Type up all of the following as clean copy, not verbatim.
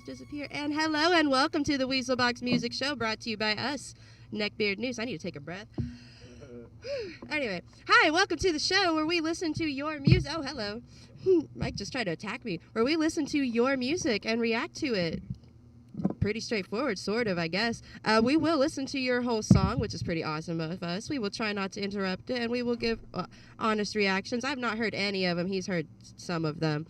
Disappear. And hello and welcome to the Weasel Box Music Show, brought to you by us, Neckbeard Noose. I need to take a breath. Anyway, hi, welcome to the show where we listen to your music. Oh, hello. Mike just tried to attack me. Where we listen to your music and react to it. Pretty straightforward, sort of, I guess. We will listen to your whole song, which is pretty awesome of us. We will try not to interrupt it, and we will give honest reactions. I've not heard any of them. He's heard some of them.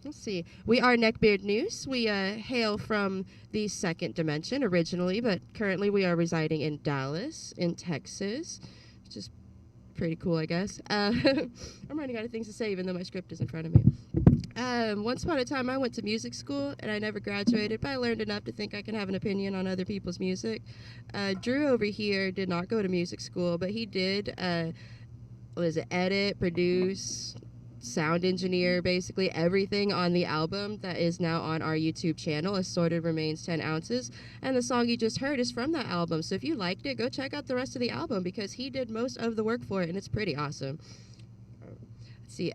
Let's see. We are Neckbeard Noose. We hail from the second dimension originally, but currently we are residing in Dallas, in Texas, which is pretty cool, I guess. I'm running out of things to say, even though my script is in front of me. Once upon a time, I went to music school, and I never graduated, but I learned enough to think I can have an opinion on other people's music. Drew over here did not go to music school, but he did, edit, produce, sound engineer, basically everything on the album that is now on our YouTube channel. Assorted Remains 10 Ounces, and the song you just heard is from that album. So if you liked it, go check out the rest of the album, because he did most of the work for it, and it's pretty awesome. Let's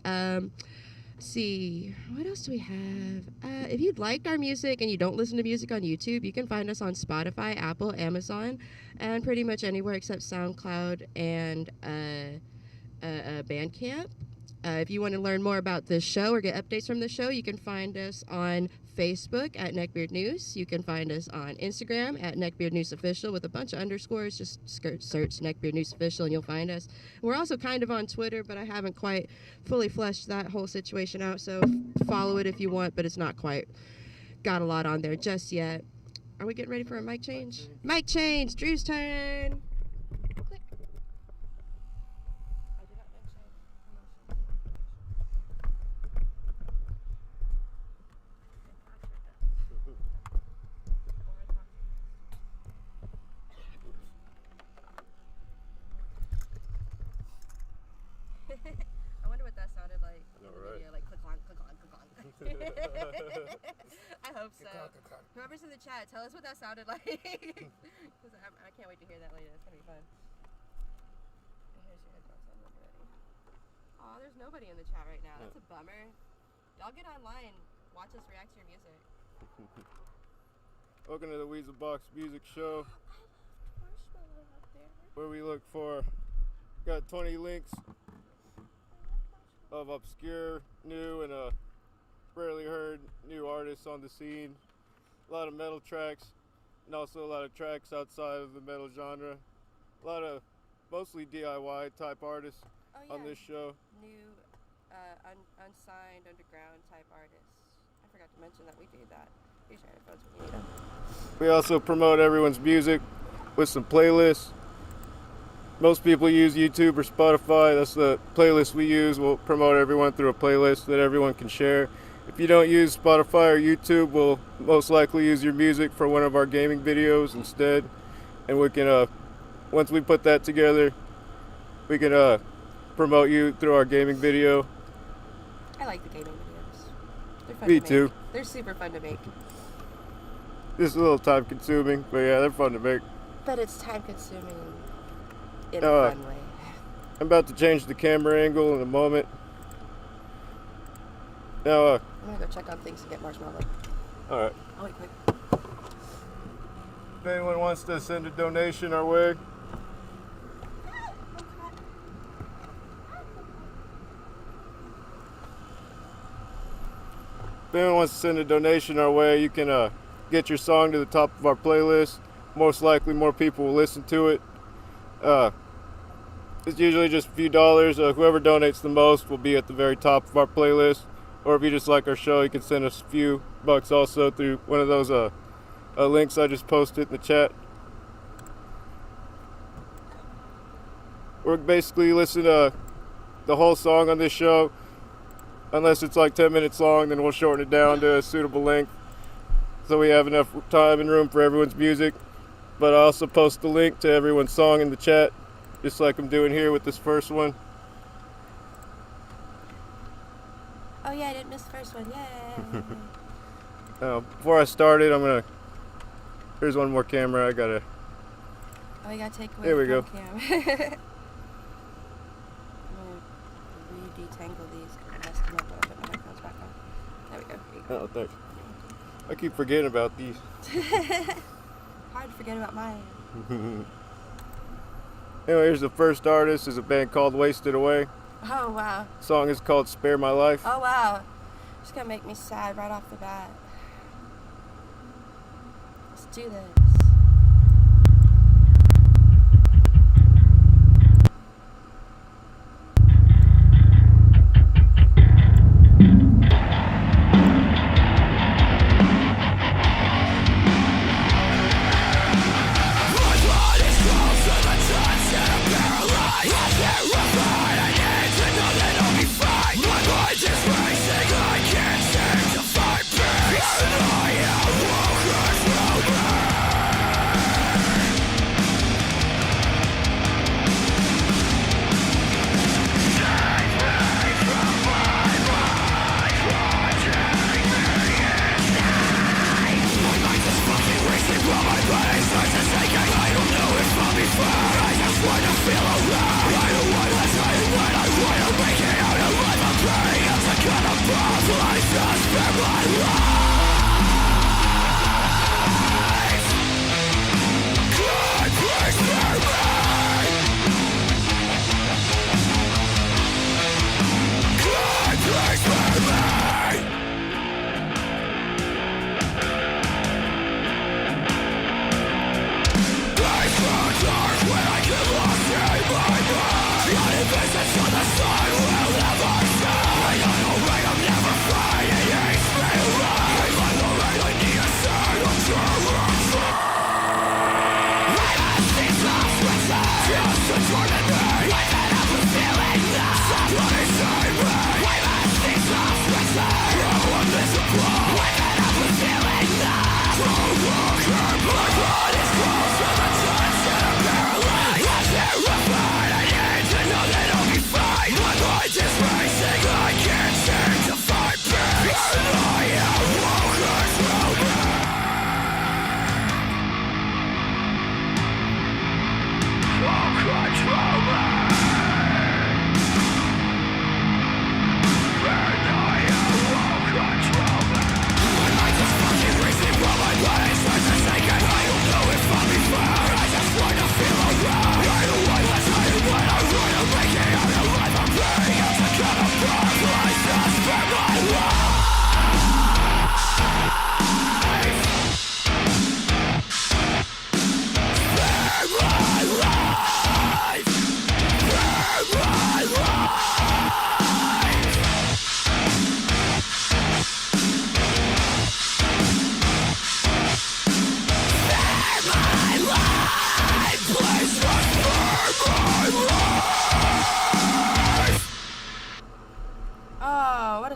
see, what else do we have? If you liked our music and you don't listen to music on YouTube, you can find us on Spotify, Apple, Amazon, and pretty much anywhere except SoundCloud and Bandcamp. If you want to learn more about this show or get updates from the show, you can find us on Facebook at Neckbeard Noose. You can find us on Instagram at Neckbeard Noose Official with a bunch of underscores. Just search Neckbeard Noose Official and you'll find us. We're also kind of on Twitter, but I haven't quite fully fleshed that whole situation out, so follow it if you want, but it's not quite got a lot on there just yet. Are we getting ready for a mic change? Mic change! Drew's turn! Click. whoever's in the chat, tell us what that sounded like. Because I can't wait to hear that later. It's going to be fun. And here's your headphones on when you're ready. Aw, there's nobody in the chat right now. That's a bummer. Y'all get online. Watch us react to your music. Welcome to the Weasel Box Music Show, Marshmallow up there. where we look for, got 20 links of obscure, new, and rarely heard new artists on the scene. A lot of metal tracks, and also a lot of tracks outside of the metal genre. A lot of mostly DIY type artists on this show. New, unsigned, underground type artists. I forgot to mention that we do that. Here's your headphones when you need them. We also promote everyone's music with some playlists. Most people use YouTube or Spotify. That's the playlist we use. We'll promote everyone through a playlist that everyone can share. If you don't use Spotify or YouTube, we'll most likely use your music for one of our gaming videos instead. And we can, once we put that together, we can promote you through our gaming video. I like the gaming videos. They're fun Me to too. make. They're super fun to make. It's a little time consuming, but yeah, they're fun to make. But it's time consuming in a fun way. I'm about to change the camera angle in a moment. Now, I'm gonna go check on things to get marshmallow. alright. I'll wait quick. If anyone wants to send a donation our way, you can get your song to the top of our playlist. Most likely more people will listen to it. It's usually just a few dollars. Whoever donates the most will be at the very top of our playlist. Or if you just like our show, you can send us a few bucks also through one of those links I just posted in the chat. We're basically listening to the whole song on this show. Unless it's like 10 minutes long, then we'll shorten it down to a suitable length, so we have enough time and room for everyone's music. But I also post the link to everyone's song in the chat, just like I'm doing here with this first one. Oh yeah, I didn't miss the first one. Yay! Before I started, here's one more camera. Oh, you gotta take away There we the go. cam. I'm gonna re-detangle these because I messed them up when I put my headphones back on. There we go. Here you go. Oh, thanks. I keep forgetting about these. Hard to forget about mine. Anyway, here's the first artist. Is a band called Wasted Away. Oh wow. The song is called Spare My Life. Oh wow. It's gonna make me sad right off the bat. Let's do this. I am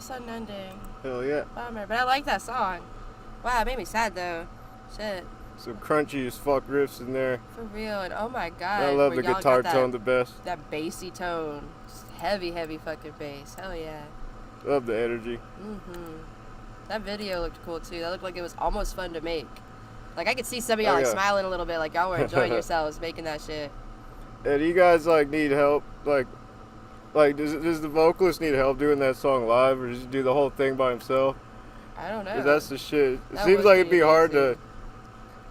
sudden ending. Hell yeah. Bummer, but I like that song. Wow, it made me sad though. Shit. Some crunchy as fuck riffs in there. For real, and oh my god. I love the guitar tone the best. That bassy tone. Just heavy fucking bass. Hell yeah. Love the energy. That video looked cool too. That looked like it was almost fun to make. Like I could see some of y'all like smiling a little bit, like y'all were enjoying yourselves making that shit. Yeah, do you guys like need help? Like does the vocalist need help doing that song live, or does he do the whole thing by himself? I don't know. 'Cause that's the shit. It That seems would like it'd be be hard amazing. to,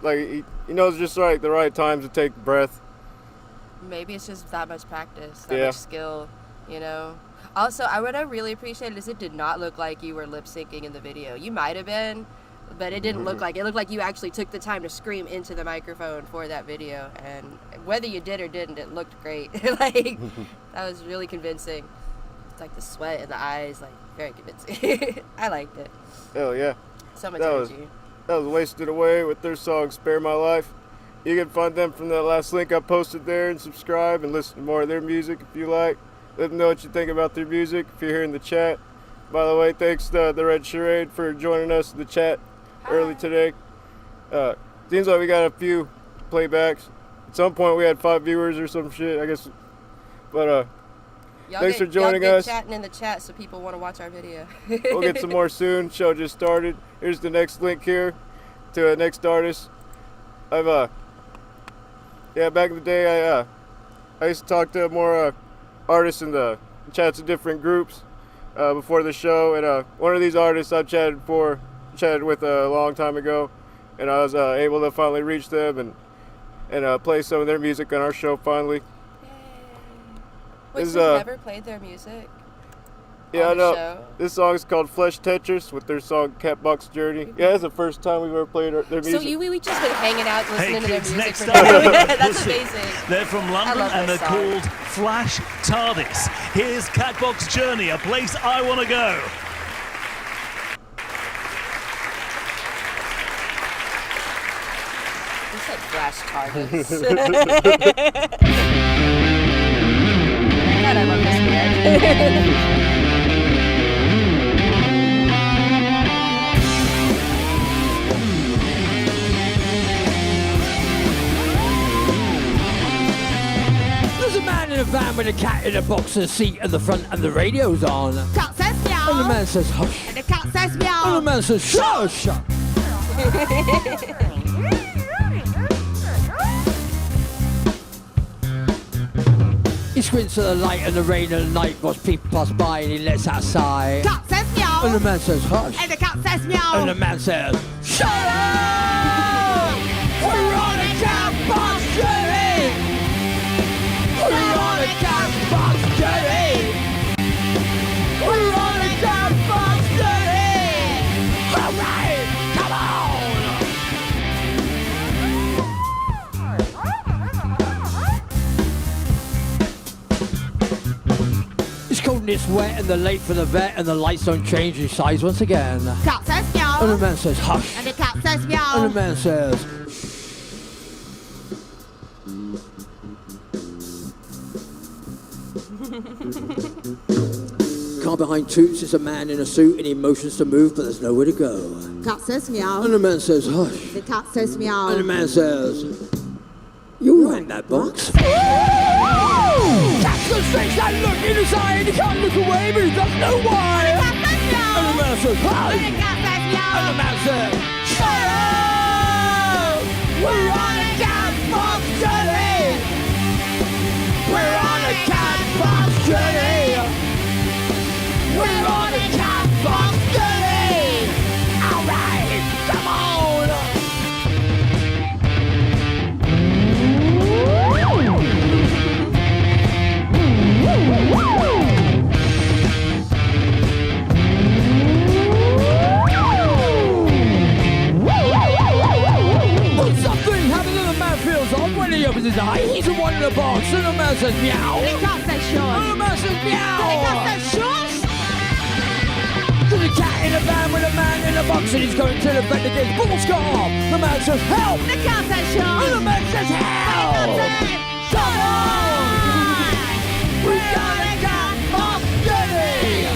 like he knows just right the right times to take a breath. Maybe it's just that much practice, that Yeah. much skill, you know. Also, what I really appreciated is it did not look like you were lip syncing in the video. You might have been, but it didn't look like it. It looked like you actually took the time to scream into the microphone for that video, and whether you did or didn't, it looked great. Like that was really convincing. It's like the sweat in the eyes, like very convincing. I liked it. Hell yeah. So much That was- energy. That was Wasted Away with their song Spare My Life. You can find them from that last link I posted there, and subscribe and listen to more of their music if you like. Let them know what you think about their music if you're here in the chat. By the way, thanks to the Red Charade for joining us in the chat early today. Seems like we got a few playbacks. At some point we had 5 viewers or some shit, I guess. But thanks for joining y'all us. chatting in the chat so people want to watch our video. We'll get some more soon. Show just started. Here's the next link here to a next artist. Back in the day, I used to talk to more artists in the chats of different groups before the show, and one of these artists I chatted with a long time ago, and I was able to finally reach them and play some of their music on our show finally. Wait, Is, so you've never played their music? Yeah, I on the know. show? This song is called Flesh Tetris with their song Catbox Journey. Yeah, it's the first time we've ever played their music. So we just been hanging out listening to their kids, music next for up, That's Pussy. amazing. They're from London love and they're this song. called Flash TARDIS. Here's Catbox Journey, a place I want to go. You said Flash TARDIS. God, I love this band. There's a man in a van with a cat in a box and a seat at the front and the radio's on. Cat says meow. And the man says hush. And the cat says And the meow. man says shush. He squints at the light and the rain and the night watch people pass by and he lets out a sigh. Cat says meow. And the man says hush. And the cat says meow. And the man says shut up! We're on a cat box journey! We're on a cat box journey! We're on a cat box journey! Alright, come on! It's cold and it's wet and they're late for the vet and the lights don't change in size once again. Cat says And meow. the man says hush. And the cat says And meow. the man says car behind toots is a man in a suit and he motions to move but there's nowhere to go. Cat says meow. And the man says hush. The cat says meow. And the man says you'll rang that box. Cat's got strange that look in his eye and he can't look away but he doesn't know why. Cat says meow. And the man says And the hush. cat says And meow. the man says shut up! We're on a cat box journey! We're on a cat box journey! We're on a cat box journey! Alright, come on! Well, something happened and the man feels odd when he opens his eye. He's the one in the box and the man says meow. And the cat says And shush. the man says meow. And the cat says shush. There's a cat in a van with a man in a box and he's going to the vet to get his balls cut off. The man says help. The cat says And shush. the man says help. Shut up. We're on a cat box journey.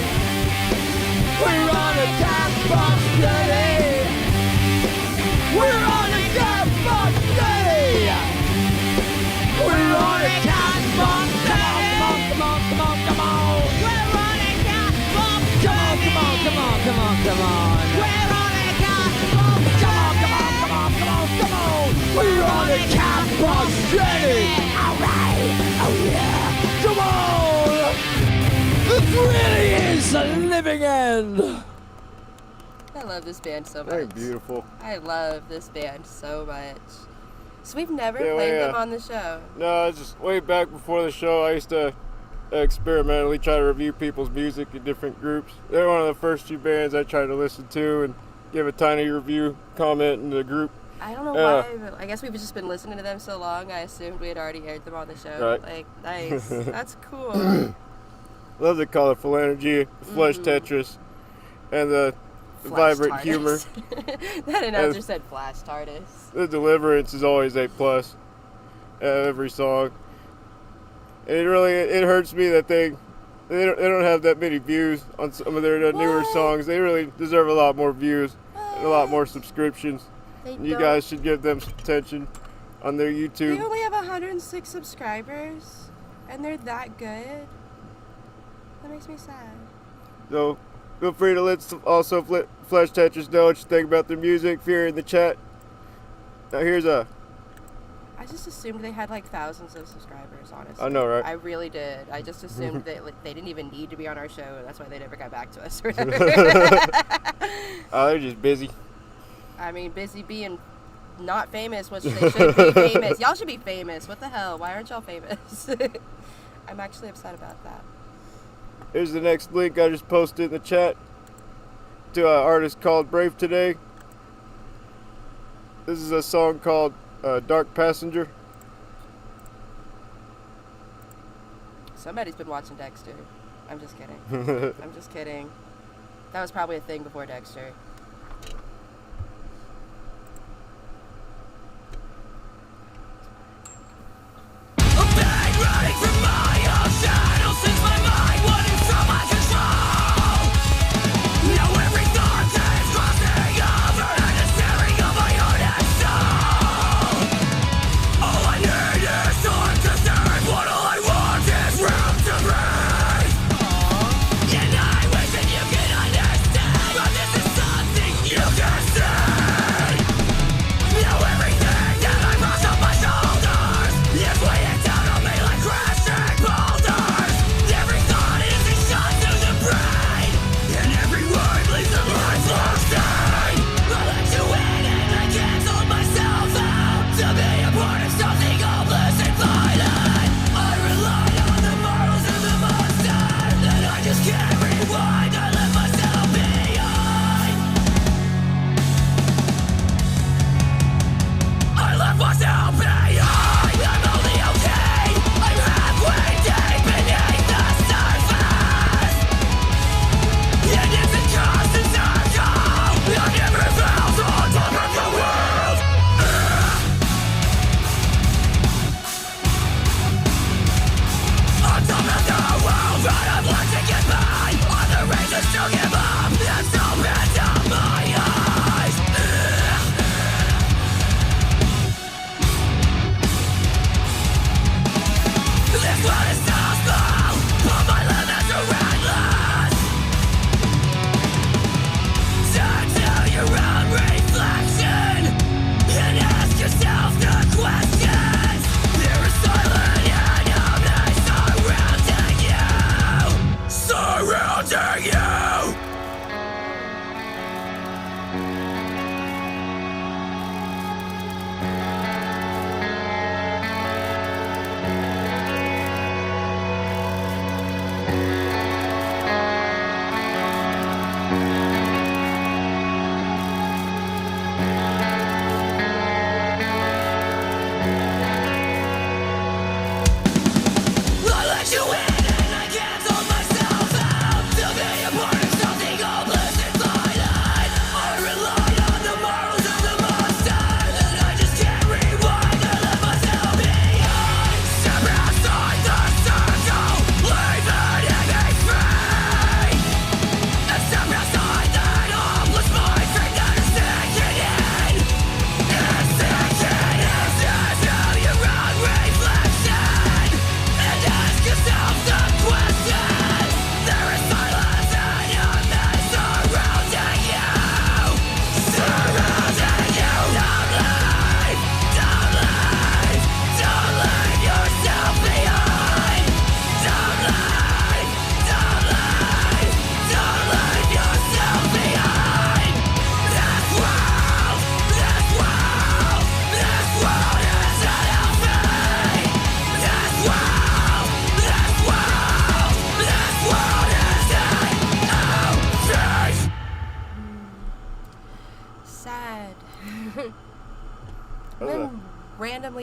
really is a living end. I love this band so They're much. beautiful. I love this band so much. So we've never Yeah, played yeah. them on the show. No, it's just way back before the show. I used to experimentally try to review people's music in different groups. They're one of the first few bands I tried to listen to and give a tiny review comment in the group. I don't know why, but I guess we've just been listening to them so long, I assumed we had already aired them on the show. Right. Like, nice. That's cool. Love the colorful energy, the flesh Tetris, and the Flash vibrant TARDIS. humor. That announcer said Flash TARDIS. The deliverance is always A+ every song. And it hurts me that they don't have that many views on some of their newer What? songs. They really deserve a lot more views and a lot more subscriptions. They You don't- guys should give them some attention on their They YouTube. only have 106 subscribers, and they're that good. That makes me sad. So feel free to let also Flesh Tetris know what you think about their music if you're in the chat. Now here's I just assumed they had like thousands of subscribers, honestly. I know, right? I really did. I just assumed that like, they didn't even need to be on our show. That's why they never got back to us or whatever. They're just busy. I mean, busy being not famous, which they should be famous. Y'all should be famous. What the hell? Why aren't y'all famous? I'm actually upset about that. Here's the next link I just posted in the chat to an artist called Brave Today. This is a song called Dark Passenger. Somebody's been watching Dexter. I'm just kidding. I'm just kidding. That was probably a thing before Dexter.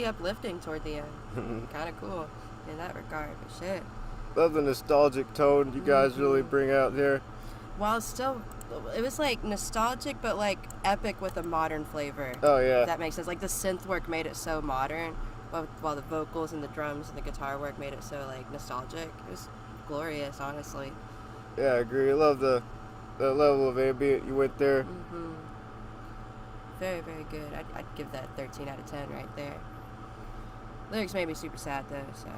really uplifting toward the end. Kind of cool in that regard, but shit. Love the nostalgic tone you guys really bring out here. While still, it was like nostalgic, but like epic with a modern flavor. Oh yeah. If that makes sense. Like the synth work made it so modern, while the vocals and the drums and the guitar work made it so like nostalgic. It was glorious, honestly. Yeah, I agree. I love the level of ambient you went there. Very, very good. I'd give that 13 out of 10 right there. Lyrics made me super sad though, so.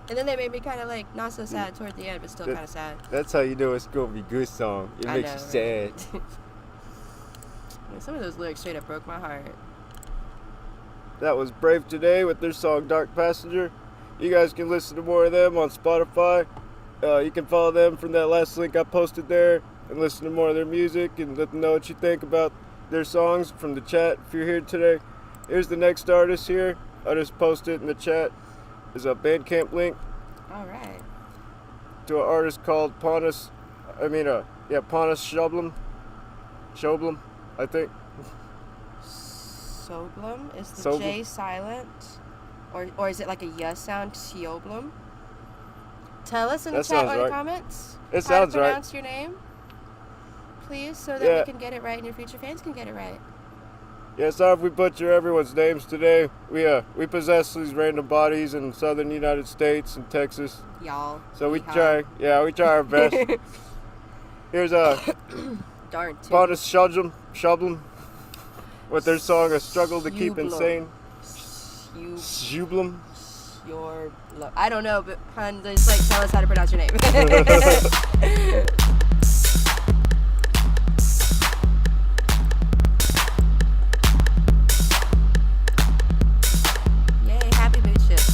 And then they made me kind of like not so sad toward the end, but still kind of sad. That's how you know it's gonna be a good song. It makes you sad. Some of those lyrics straight up broke my heart. That was Brave Today with their song Dark Passenger. You guys can listen to more of them on Spotify. You can follow them from that last link I posted there and listen to more of their music and let them know what you think about their songs from the chat if you're here today. Here's the next artist here. I just posted in the chat. There's a Bandcamp link. Alright. To an artist called Pontus Shoblum, I think. Soblum? Is the Soblum. J silent? Or is it like a yes sound? Sioblum? Tell us in the That chat sounds or the right. comments It how sounds to right. pronounce your name, please, so that Yeah. we can get it right and your future fans can get it right. Yeah, sorry if we butcher everyone's names today. We possess these random bodies in southern United States and Texas. Y'all. So we Yeehaw. try our best. Here's Darn too. Pontus Shoblum with their song A Struggle to Keep Sjublum. Insane. You, Shoblum. I don't know, but hun, just like tell us how to pronounce your name. Yay, happy mood shift.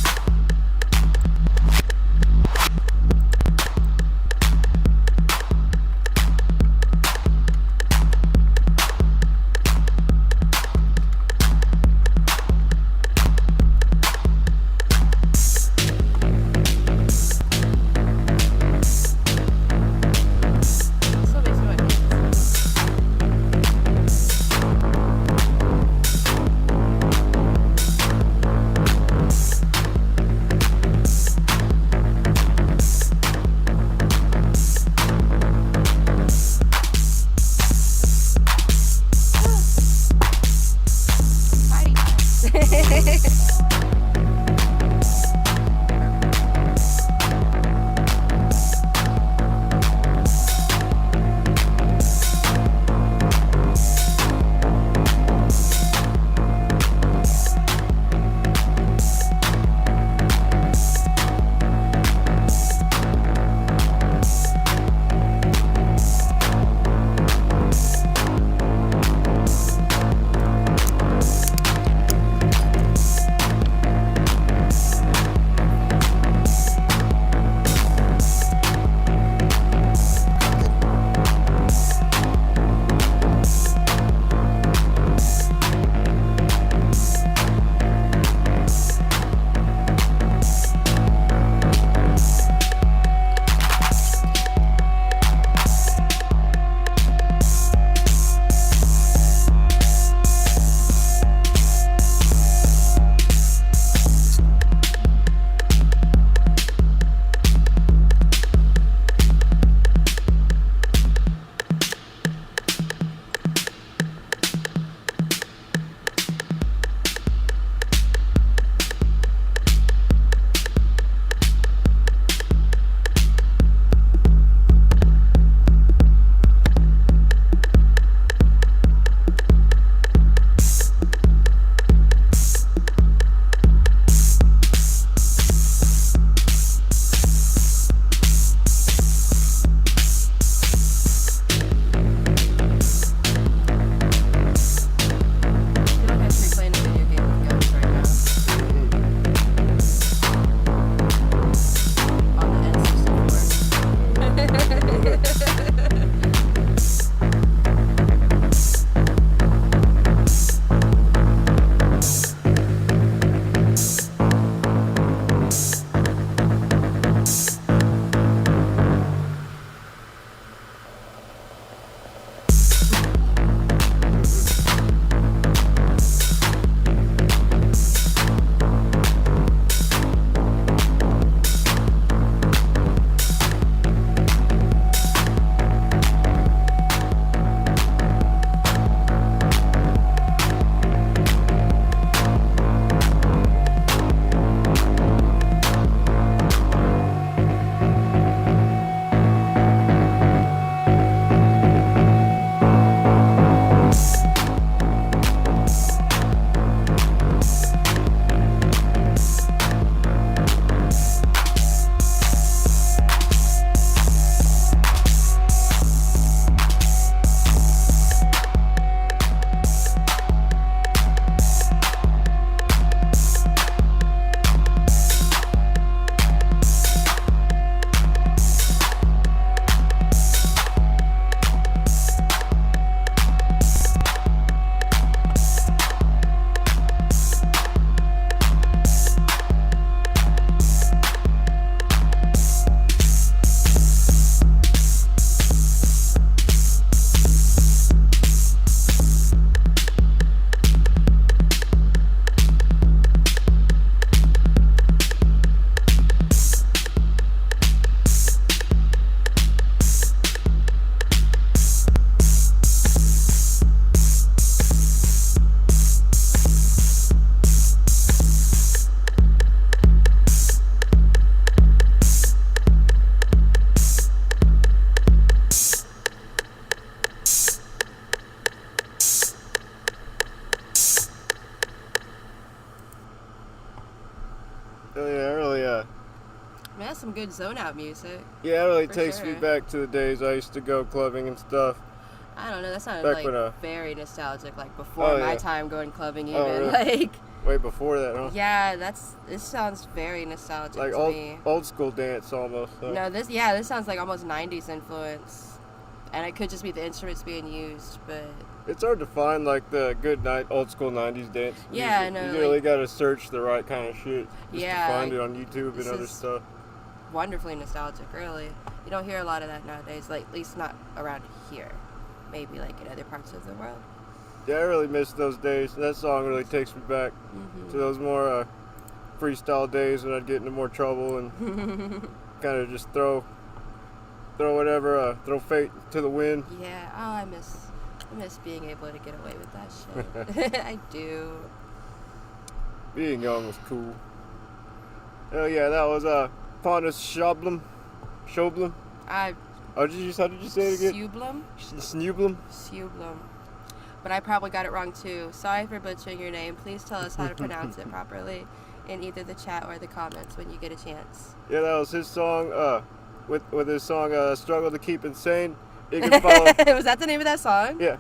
zone out music. Yeah, it really For takes me sure. back to the days I used to go clubbing and stuff. I don't know. That sounded Back like when, very nostalgic, like before Oh, my yeah. time going clubbing. Even Oh, really? like, Way before that, huh? yeah, this sounds very nostalgic Like to me. old school dance almost. So. No, this sounds like almost 90s influence, and it could just be the instruments being used, but It's hard to find like the good old school 90s dance. Yeah, I music. know, You really like- gotta search the right kind of shit just Yeah, to find like, it on YouTube this and other is- stuff. wonderfully nostalgic. Really, you don't hear a lot of that nowadays. Like at least not around here. Maybe like in other parts of the world. Yeah, I really miss those days. That song really takes me back to those more freestyle days when I'd get into more trouble and kind of just throw fate to the wind. Yeah. Oh, I miss being able to get away with that shit. I do. Being young was cool. Hell yeah, that was Pontus Schoblum. I How did you say it again? Sublum. Snublum. Sublum. But I probably got it wrong too. Sorry for butchering your name. Please tell us how to pronounce it properly in either the chat or the comments when you get a chance. Yeah, that was his song. With his song "Struggle to Keep Insane." You can follow. Was that the name of that song? Yeah,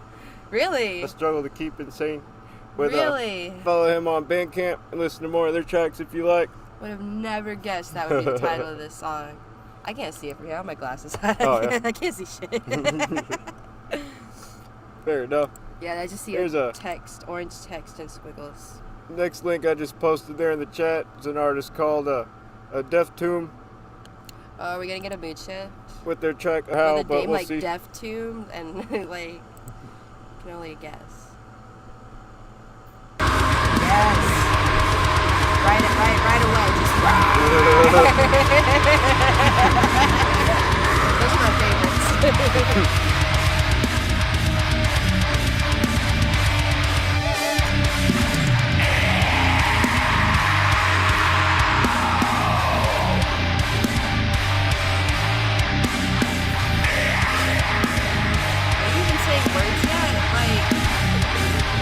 Really? "A Struggle to Keep Insane." Really? Follow him on Bandcamp and listen to more of their tracks if you like. Would have never guessed that would be the title of this song. I can't see it from here. I have my glasses on. Oh, yeah. I can't see shit. Fair enough. Yeah, I just see Here's a a- text, orange text and squiggles. Next link I just posted there in the chat is an artist called Deaf Tomb Oh, are we gonna get a mood shift? with their track "How," With a but name we'll like see. Deaf Tomb and like, can only guess. Yes. Right away. Just those are my favorites. Are you even saying words yet? Like,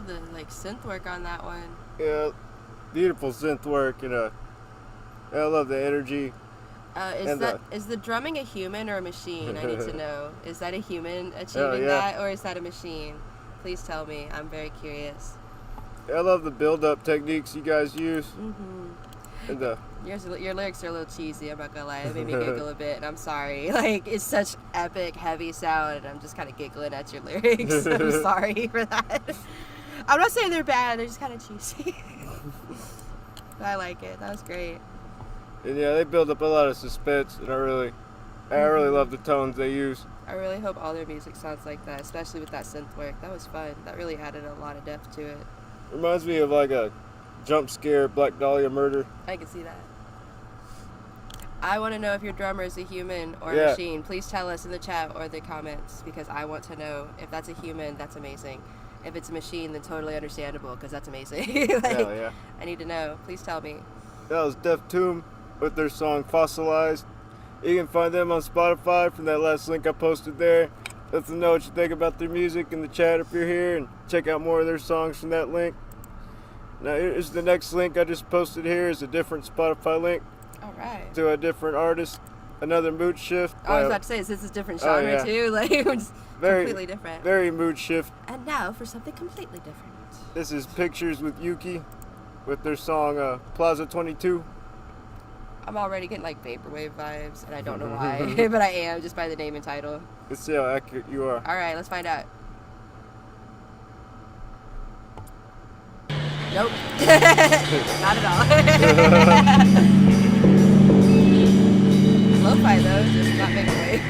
love the like synth work on that one. Yeah, beautiful synth work, and I love the energy. Is the drumming a human or a machine? I need to know. Is that a human achieving that, or is that a machine? Please tell me. I'm very curious. I love the build-up techniques you guys use. And your lyrics are a little cheesy. I'm not gonna lie. It made me giggle a bit, and I'm sorry. Like, it's such epic, heavy sound, and I'm just kind of giggling at your lyrics. I'm sorry for that. I'm not saying they're bad. They're just kind of cheesy. But I like it. That was great. And yeah, they build up a lot of suspense, and I really love the tones they use. I really hope all their music sounds like that, especially with that synth work. That was fun. That really added a lot of depth to it. Reminds me of like a jump scare Black Dahlia murder. I can see that. I want to know if your drummer is a human or a machine. Please tell us in the chat or the comments, because I want to know. If that's a human, that's amazing. If it's a machine, then totally understandable, because that's amazing. Hell yeah. I need to know. Please tell me. That was Deaf Tomb with their song Fossilized. You can find them on Spotify from that last link I posted there. Let them know what you think about their music in the chat if you're here, and check out more of their songs from that link. Now here's the next link I just posted here is a different Spotify link. All right. To a different artist. Another mood shift. I was about to say, is this a different genre too? Like, it's completely different. Very mood shift. And now for something completely different. This is Pictures with Yuki with their song Plaza 22. I'm already getting like vaporwave vibes, and I don't know why, but I am just by the name and title. Let's see how accurate you are. All right, let's find out. Nope. Not at all. Lo-fi though, just not vaporwave.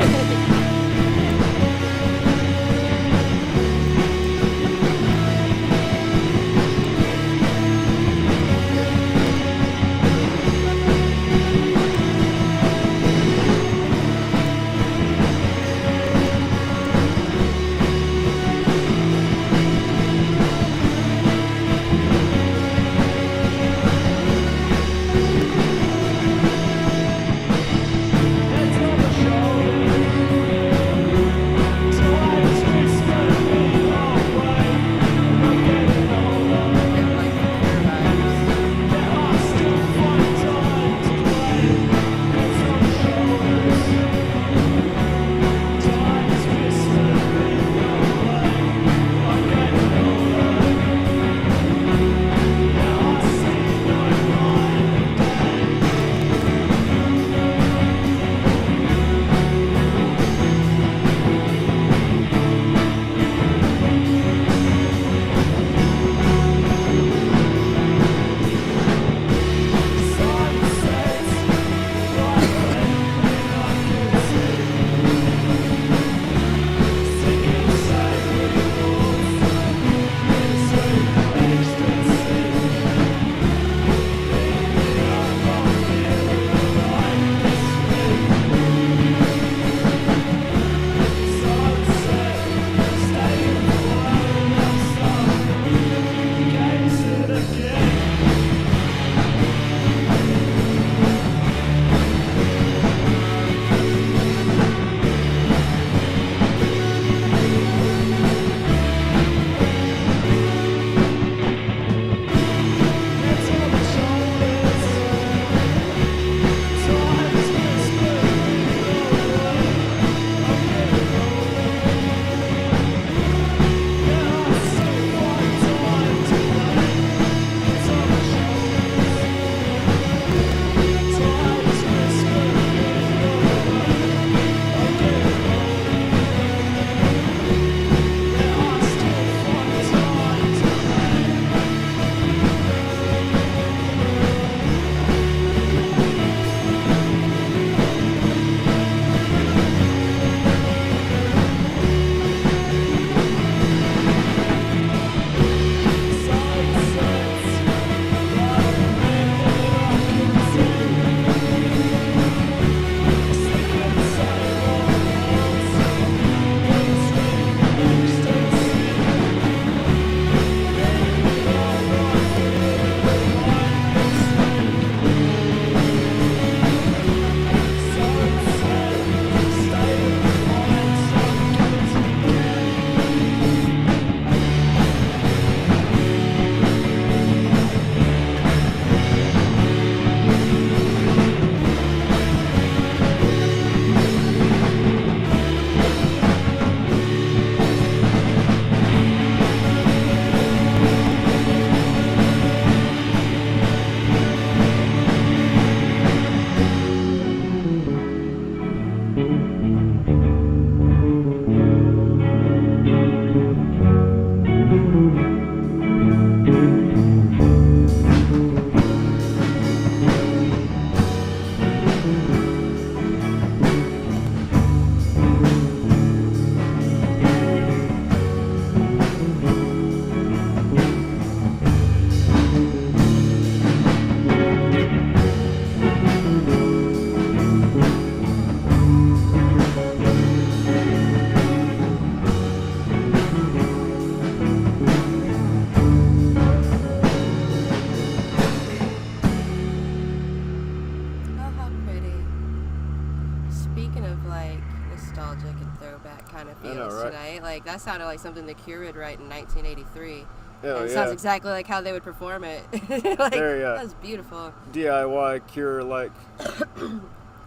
like nostalgic and throwback kind of feels right? tonight. Like that sounded like something the Cure would write in 1983. Hell and it yeah. sounds exactly like how they would perform it. Like, that was beautiful. DIY Cure like.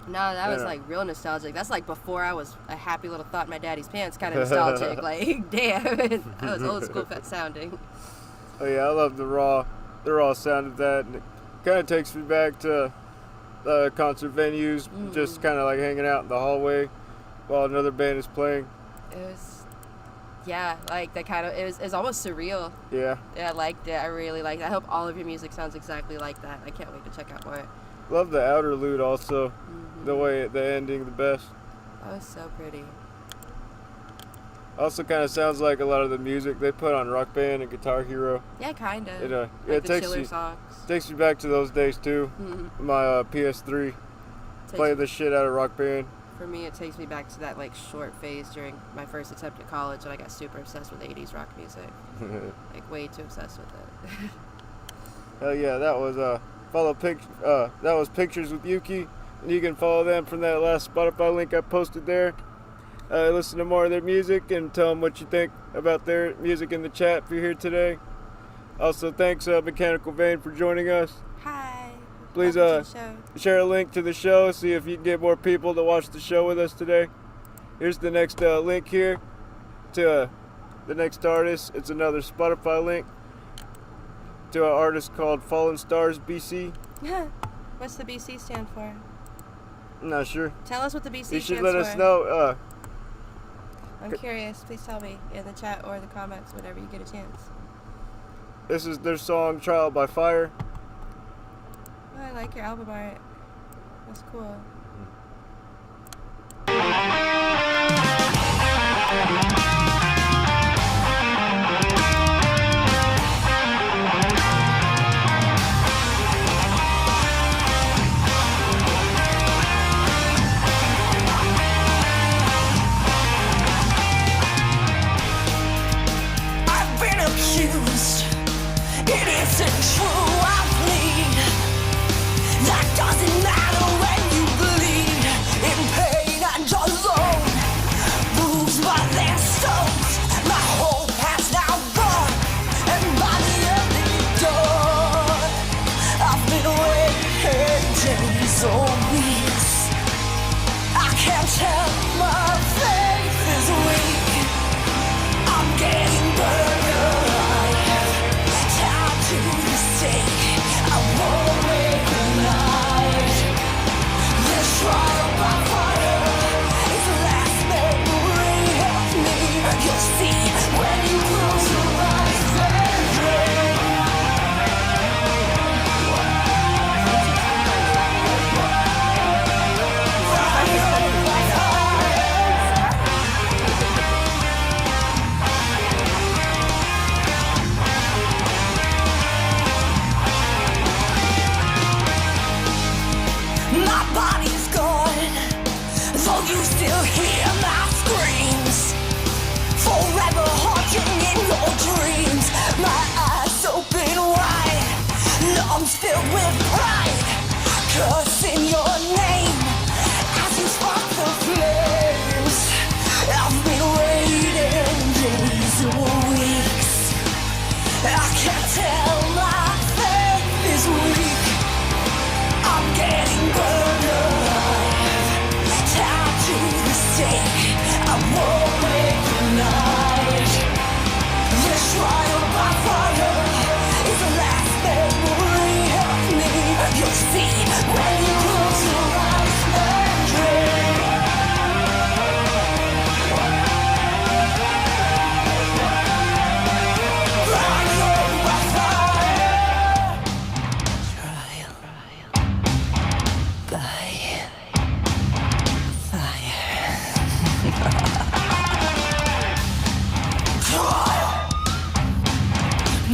No, that was like real nostalgic. That's like before I was a happy little thought in my daddy's pants kind of nostalgic. Like, damn, that was old school sounding. Oh yeah, I love the raw sound of that, and it kind of takes me back to concert venues, just kind of like hanging out in the hallway while another band is playing. It was, yeah, like that kind of. It was almost surreal. Yeah. Yeah, I liked it. I really liked it. I hope all of your music sounds exactly like that. I can't wait to check out more. Love the outerlude also. The way the ending the best. That was so pretty. Also kind of sounds like a lot of the music they put on Rock Band and Guitar Hero. Yeah, kind of. Like it the chiller songs. Takes me back to those days too. My PS3 played the shit out of Rock Band. For me, it takes me back to that like short phase during my first attempt at college when I got super obsessed with 80s rock music. Like way too obsessed with it. Hell yeah, that was that was Pictures with Yuki, and you can follow them from that last Spotify link I posted there. Listen to more of their music and tell them what you think about their music in the chat if you're here today. Also, thanks Mechanical Vein for joining us. Hi. Please share a link to the show, see if you can get more people to watch the show with us today. Here's the next link here to the next artist. It's another Spotify link to an artist called Fallen Stars BC. What's the BC stand for? I'm not sure. Tell us what the BC stands for. You should let us know. I'm curious. Please tell me in the chat or the comments whenever you get a chance. This is their song Trial by Fire. Oh, I like your album art. That's cool. It isn't true, I bleed. That doesn't matter when you bleed. In pain and alone, bruised by their stones. My hope has now gone, and by the early dawn, I've been waiting days or weeks. I can't tell, my faith is weak. I'm getting burned alive, tied to the stake. I won't wake the night. This trial by fire is the last memory of me. You'll see when you close your eyes and dream. My body's gone, though you still hear my screams. Forever haunting in your dreams. My eyes open wide, lungs filled with pride, cursing your name as you spark the flames. I've been waiting days or weeks. I can't tell, my faith is weak. I'm getting burned alive, tied to the stake. I won't wake the night. This trial by fire is the last memory of me. You'll see when you close your eyes and dream. Trial by fire. Trial by fire. Trial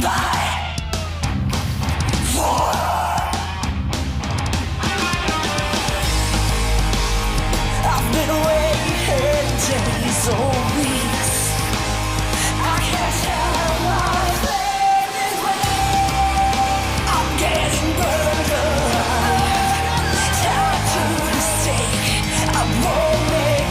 by fire. I've been waiting days or weeks. I can't tell, my faith is weak. I'm getting burned alive, tied to the stake. I won't make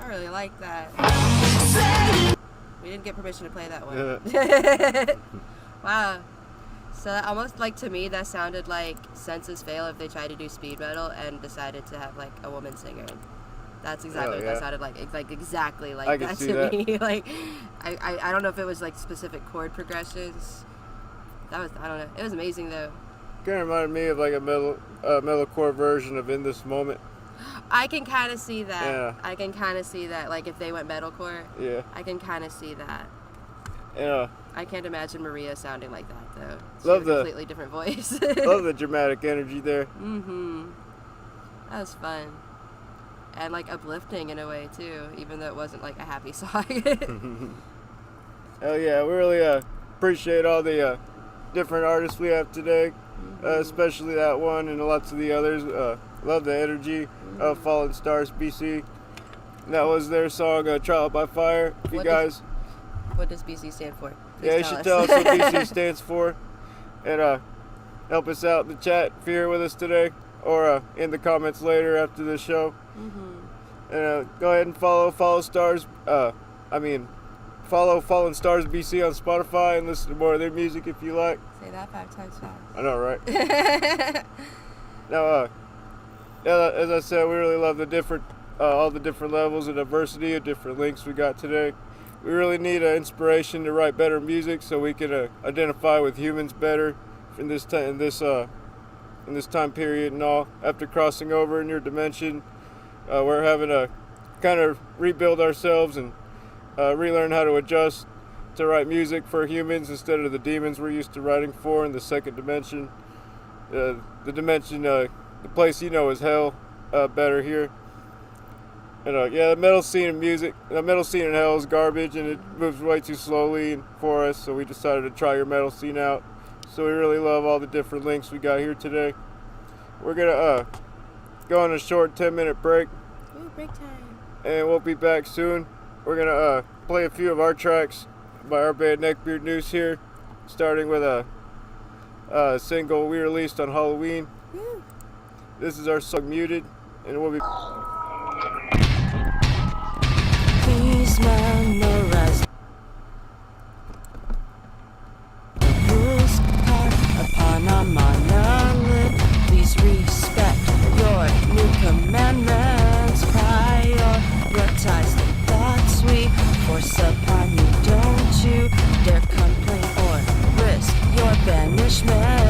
I really like that. We didn't get permission to play that one. Wow. So that almost, like, to me, that sounded like Senses Fail if they tried to do speed metal and decided to have, like, a woman singer. That's exactly what that sounded like. It's like exactly like that to me. Like, I don't know if it was like specific chord progressions. That was, I don't know. It was amazing though. Kind of reminded me of like a metalcore version of In This Moment. I can kind of see that. Yeah. I can kind of see that. Like if they went metalcore. Yeah. I can kind of see that. Yeah. I can't imagine Maria sounding like that though. She Love had a the completely different voice. love the dramatic energy there. That was fun. And like uplifting in a way too, even though it wasn't like a happy song. Hell yeah, we really appreciate all the different artists we have today, especially that one and lots of the others. Love the energy of Fallen Stars BC. And that was their song Trial by Fire. If you guys, what does BC stand for? yeah, you should tell us what BC stands for. And help us out in the chat if you're here with us today, or in the comments later after the show. And go ahead and follow Fallen Stars BC on Spotify and listen to more of their music if you like. Say that 5 times fast. I know, right? Now, as I said, we really love the different, all the different levels of diversity of different links we got today. We really need inspiration to write better music so we can identify with humans better in this time period and all. After crossing over in your dimension, we're having to kind of rebuild ourselves and relearn how to adjust to write music for humans instead of the demons we're used to writing for in the second dimension. The dimension, the place you know is hell, better here. And the metal scene in hell is garbage and it moves way too slowly for us, so we decided to try your metal scene out. So we really love all the different links we got here today. We're gonna go on a short 10-minute break. Ooh, break time. And we'll be back soon. We're gonna play a few of our tracks by our band Neckbeard Noose here, starting with a single we released on Halloween. Woo. This is our song Muted, and we'll be. Please memorize the rules carved upon a monolith. Please respect your new commandments. Prioritize the thoughts we force upon you. Don't you dare complain or risk your banishment.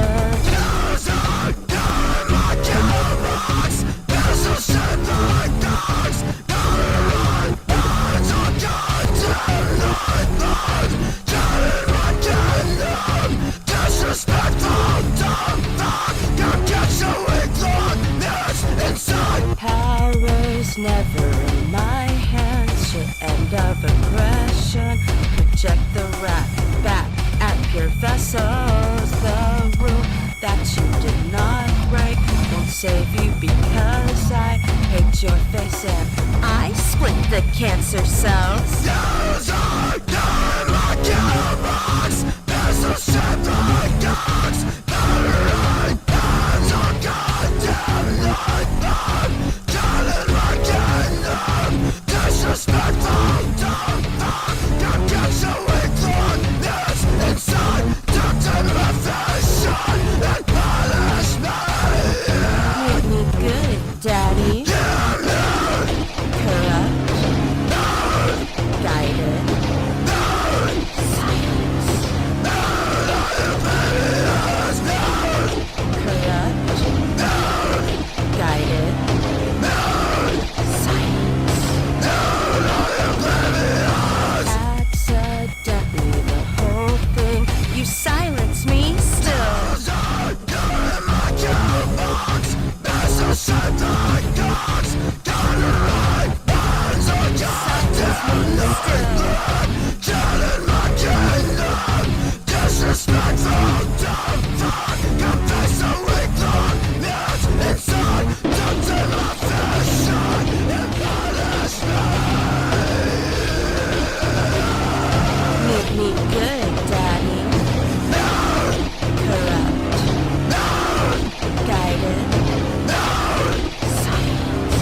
Power's never in my hands. Shit end of aggression. Project the wrath back at pure vessels. The rule that you did not break won't save you because I hate your face and I split the cancer cells. Make me good, Daddy. Corrupt. Guided. Silence. Corrupt. Guided. Silence. Accidentally, the whole thing. You silence me still. Make me good, Daddy. Corrupt. Guided. Silence.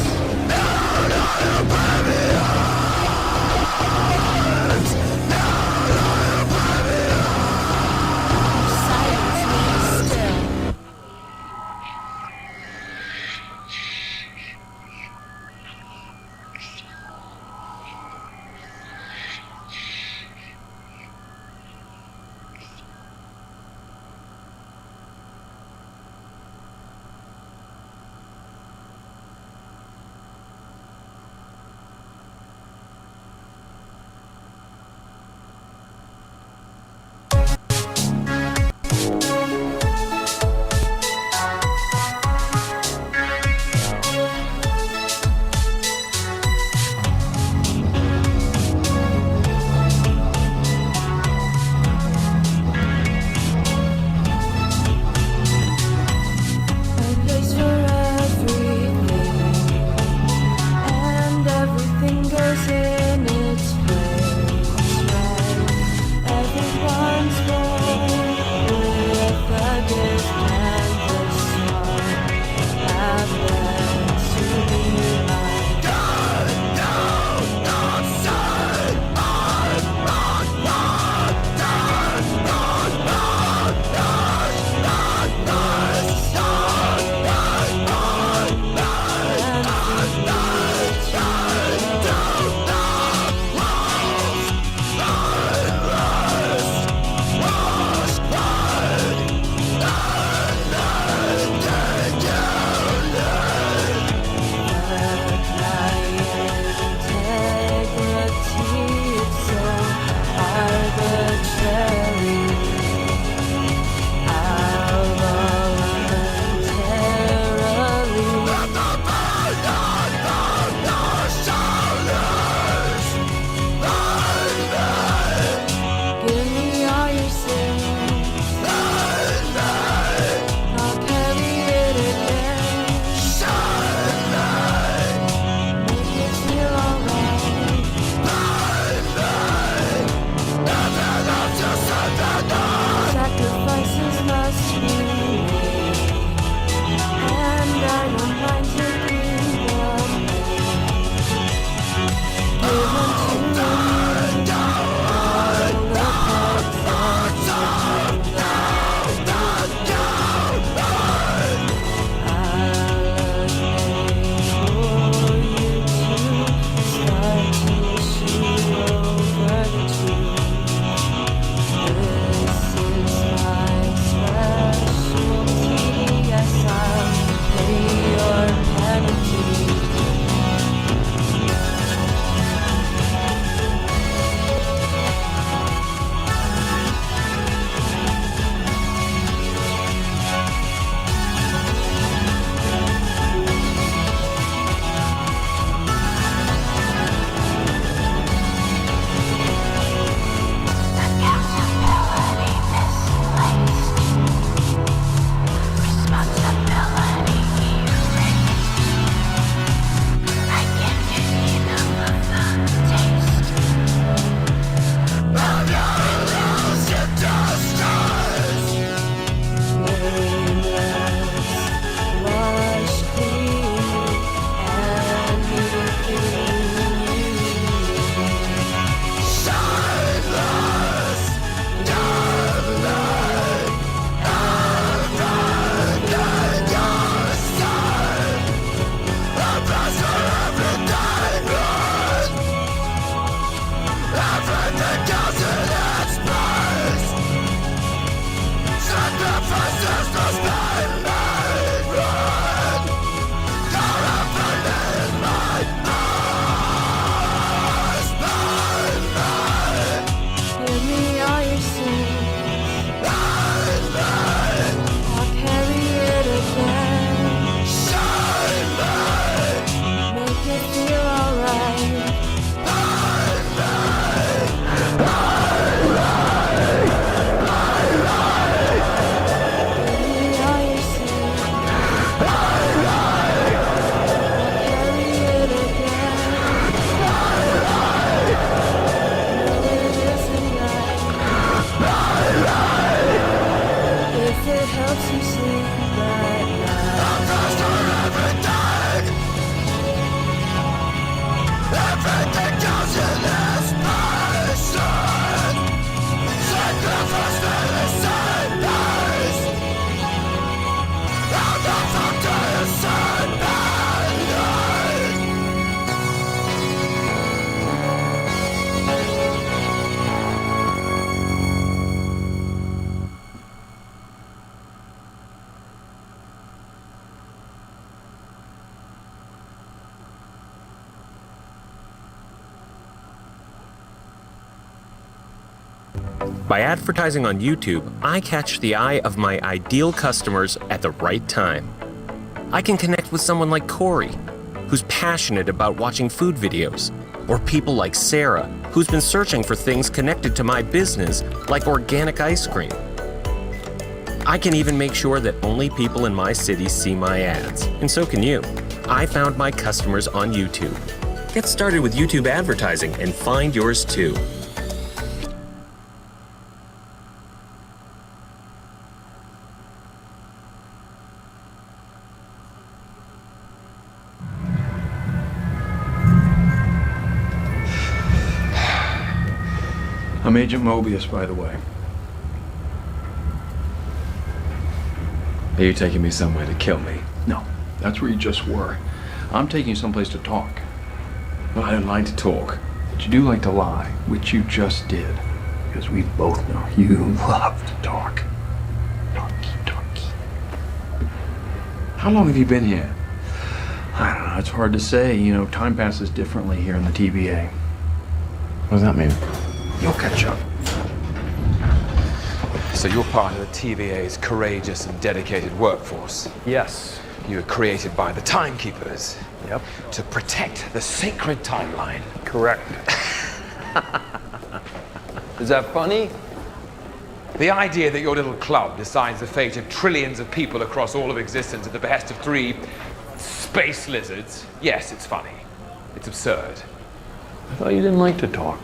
By advertising on YouTube, I catch the eye of my ideal customers at the right time. I can connect with someone like Corey, who's passionate about watching food videos, or people like Sarah, who's been searching for things connected to my business, like organic ice cream. I can even make sure that only people in my city see my ads, and so can you. I found my customers on YouTube. Get started with YouTube advertising and find yours too. I'm Agent Mobius, by the way. Are you taking me somewhere to kill me? No, that's where you just were. I'm taking you someplace to talk. Well, I don't like to talk. But you do like to lie, which you just did. Because we both know you love to talk. Talky. How long have you been here? I don't know, it's hard to say. You know, time passes differently here in the TVA. What does that mean? You'll catch up. So you're part of the TVA's courageous and dedicated workforce. Yes. You were created by the Timekeepers. Yep. To protect the sacred timeline. Correct. Is that funny? The idea that your little club decides the fate of trillions of people across all of existence at the behest of 3 space lizards, yes, it's funny. It's absurd. I thought you didn't like to talk.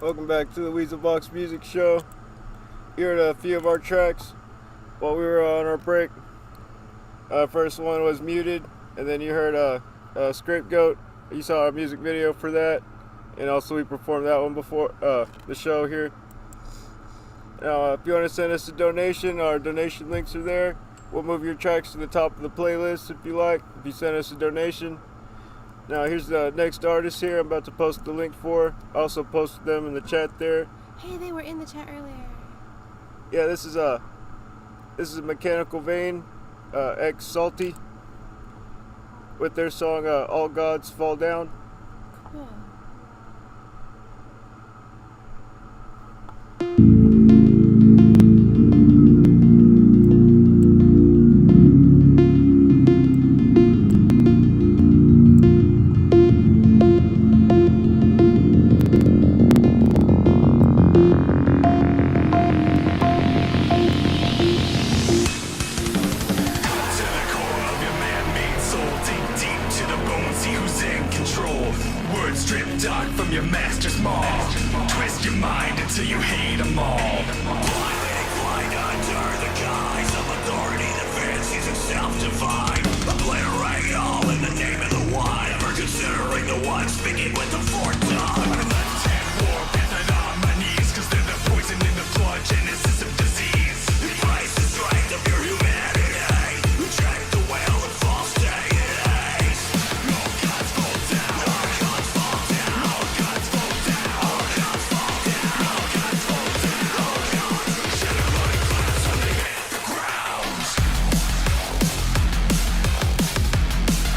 Welcome back to the Weasel Box Music Show. You heard a few of our tracks while we were on our break. First one was Muted, and then you heard Scapegoat. You saw our music video for that, and also we performed that one before the show here. Now, if you want to send us a donation, our donation links are there. We'll move your tracks to the top of the playlist if you like, if you send us a donation. Now here's the next artist here I'm about to post the link for. I also posted them in the chat there. Hey, they were in the chat earlier. Yeah, this is a Mechanical Vein, ex Salty, with their song All Gods Fall Down. Cool.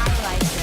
I like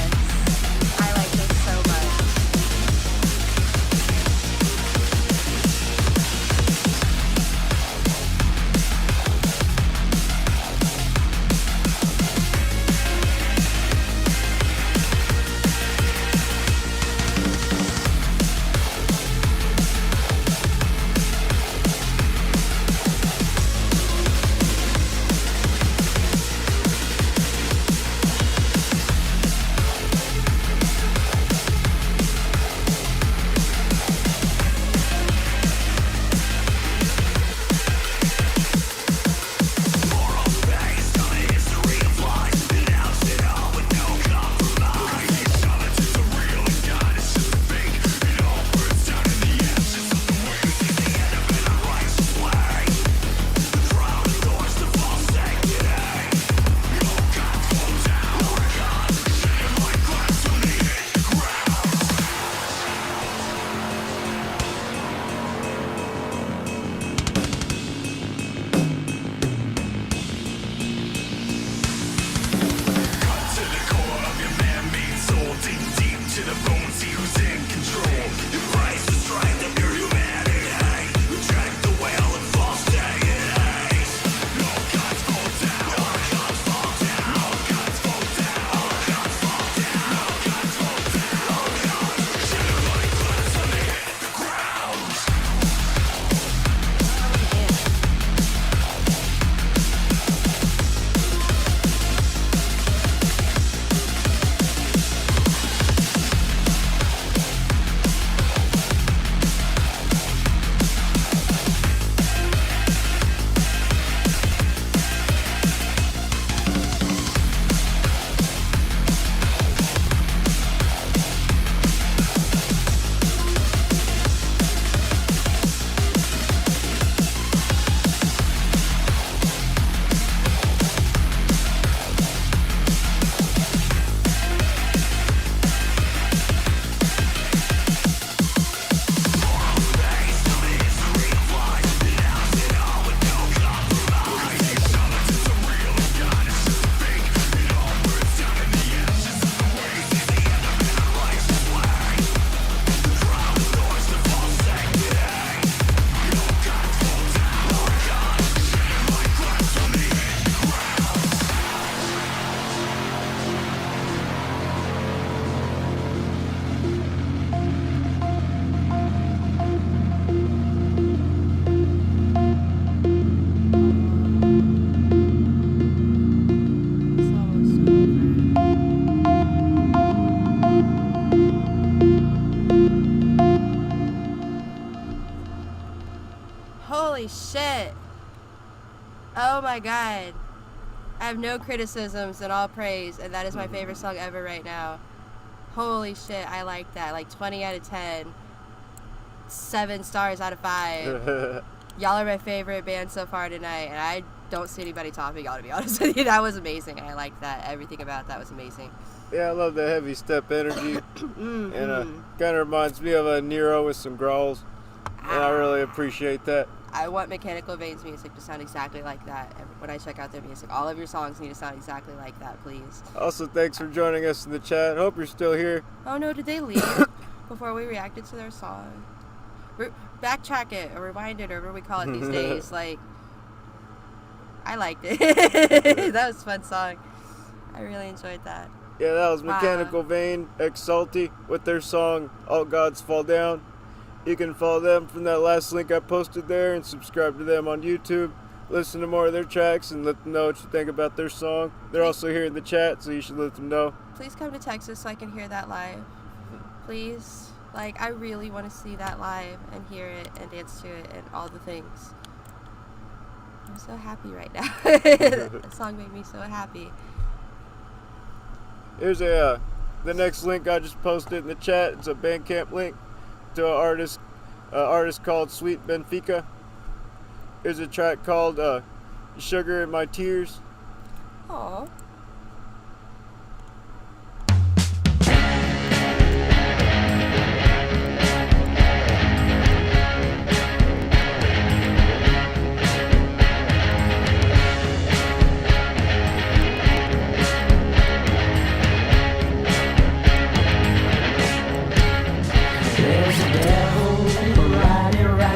my god. I have no criticisms and all praise, and that is my favorite song ever right now. Holy shit, I like that. Like 20 out of 10. 7 stars out of 5. Y'all are my favorite band so far tonight, and I don't see anybody topping y'all, to be honest with you. That was amazing. I like that. Everything about that was amazing. Yeah, I love the heavy step energy. And kind of reminds me of a Nero with some growls. And I really appreciate that. I want Mechanical Veins music to sound exactly like that when I check out their music. All of your songs need to sound exactly like that, please. Also, thanks for joining us in the chat. Hope you're still here. Oh no, did they leave before we reacted to their song? Backtrack it or rewind it or whatever we call it these days. Like, I liked it. That was a fun song. I really enjoyed that. Yeah, that was Mechanical Vein X Salty with their song All Gods Fall Down. You can follow them from that last link I posted there and subscribe to them on YouTube. Listen to more of their tracks and let them know what you think about their song. They're also here in the chat, so you should let them know. Please come to Texas so I can hear that live. Please. Like, I really want to see that live and hear it and dance to it and all the things. I'm so happy right now. That song made me so happy. Here's the next link I just posted in the chat. It's a Bandcamp link to an artist called Sweet Benfica. Here's a track called Sugar in My Tears. Aww.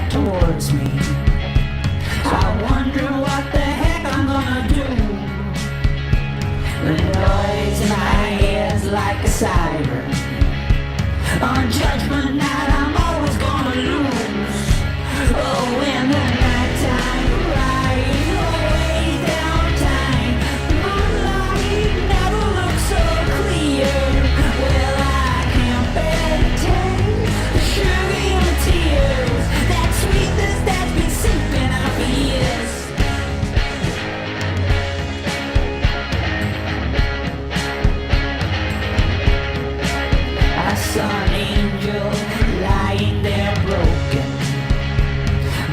Towards me, I wonder what the heck I'm gonna do. The noise in my ears like a siren. On Judgment Night, I'm always gonna lose. Oh, when the nighttime arrives, always downtime. Moonlight never looks so clear. Well, I can't bear to taste the sugar in my tears. That sweetness that's been seeping out for years. I saw an angel lying there broken.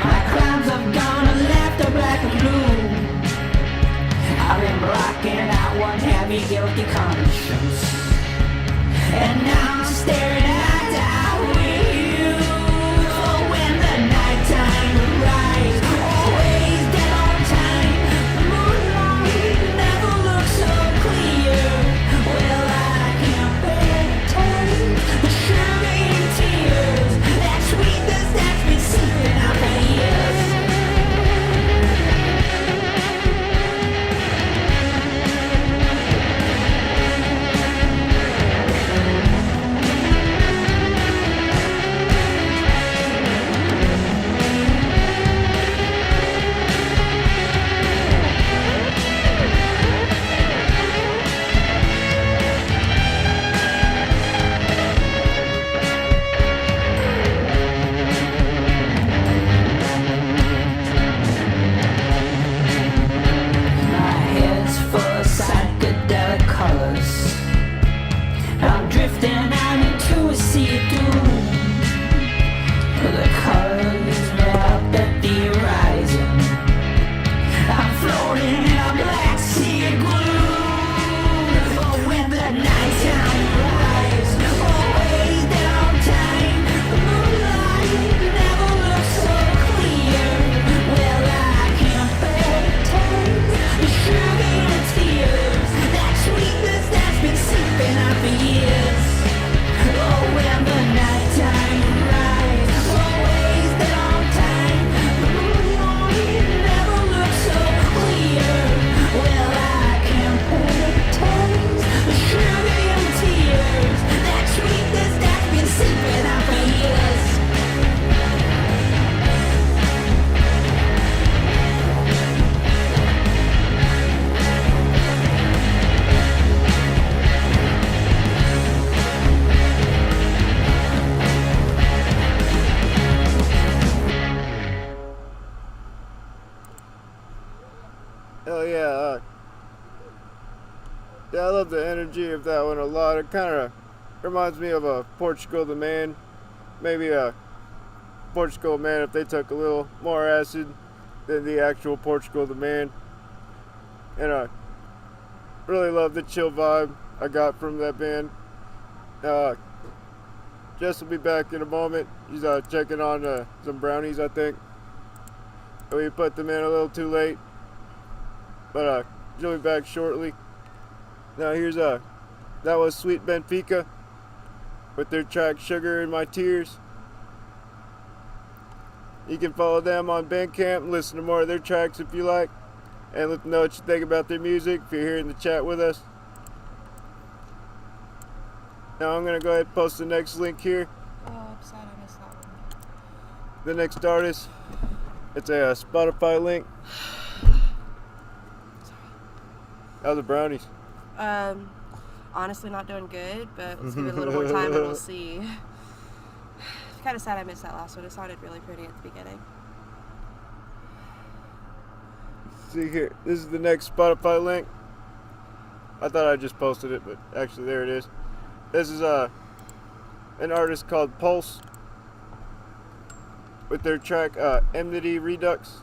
My crimes have gone and left a black and blue. I've been blocking out one heavy guilty conscience, and now I'm staring eye to eye with you. Oh, when the nighttime arrives, always dead on time. The moonlight never looks so clear. Well, I can't bear to taste the sugar in tears. That sweetness that's been seeping out for years. Yeah, I love the energy of that one a lot. It kind of reminds me of Portugal the Man. Maybe Portugal the Man if they took a little more acid than the actual Portugal the Man. And I really love the chill vibe I got from that band. Jess will be back in a moment. He's checking on some brownies, I think. We put them in a little too late, but she'll be back shortly. Now here's that was Sweet Benfica with their track Sugar in My Tears. You can follow them on Bandcamp and listen to more of their tracks if you like, and let them know what you think about their music if you're here in the chat with us. Now I'm going to go ahead and post the next link here. Oh, I'm sad I missed that one. The next artist, it's a Spotify link. How's the brownies? Honestly not doing good, but let's give it a little more time and we'll see. Kind of sad I missed that last one. It sounded really pretty at the beginning. See here, this is the next Spotify link. I thought I just posted it, but actually there it is. This is an artist called Pulse with their track Enmity Redux.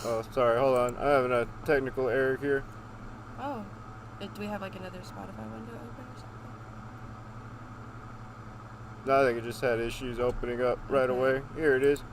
Oh, sorry, hold on. I'm having a technical error here. Oh, do we have like another Spotify window open or something? No, I think it just had issues opening up right away. Here it is.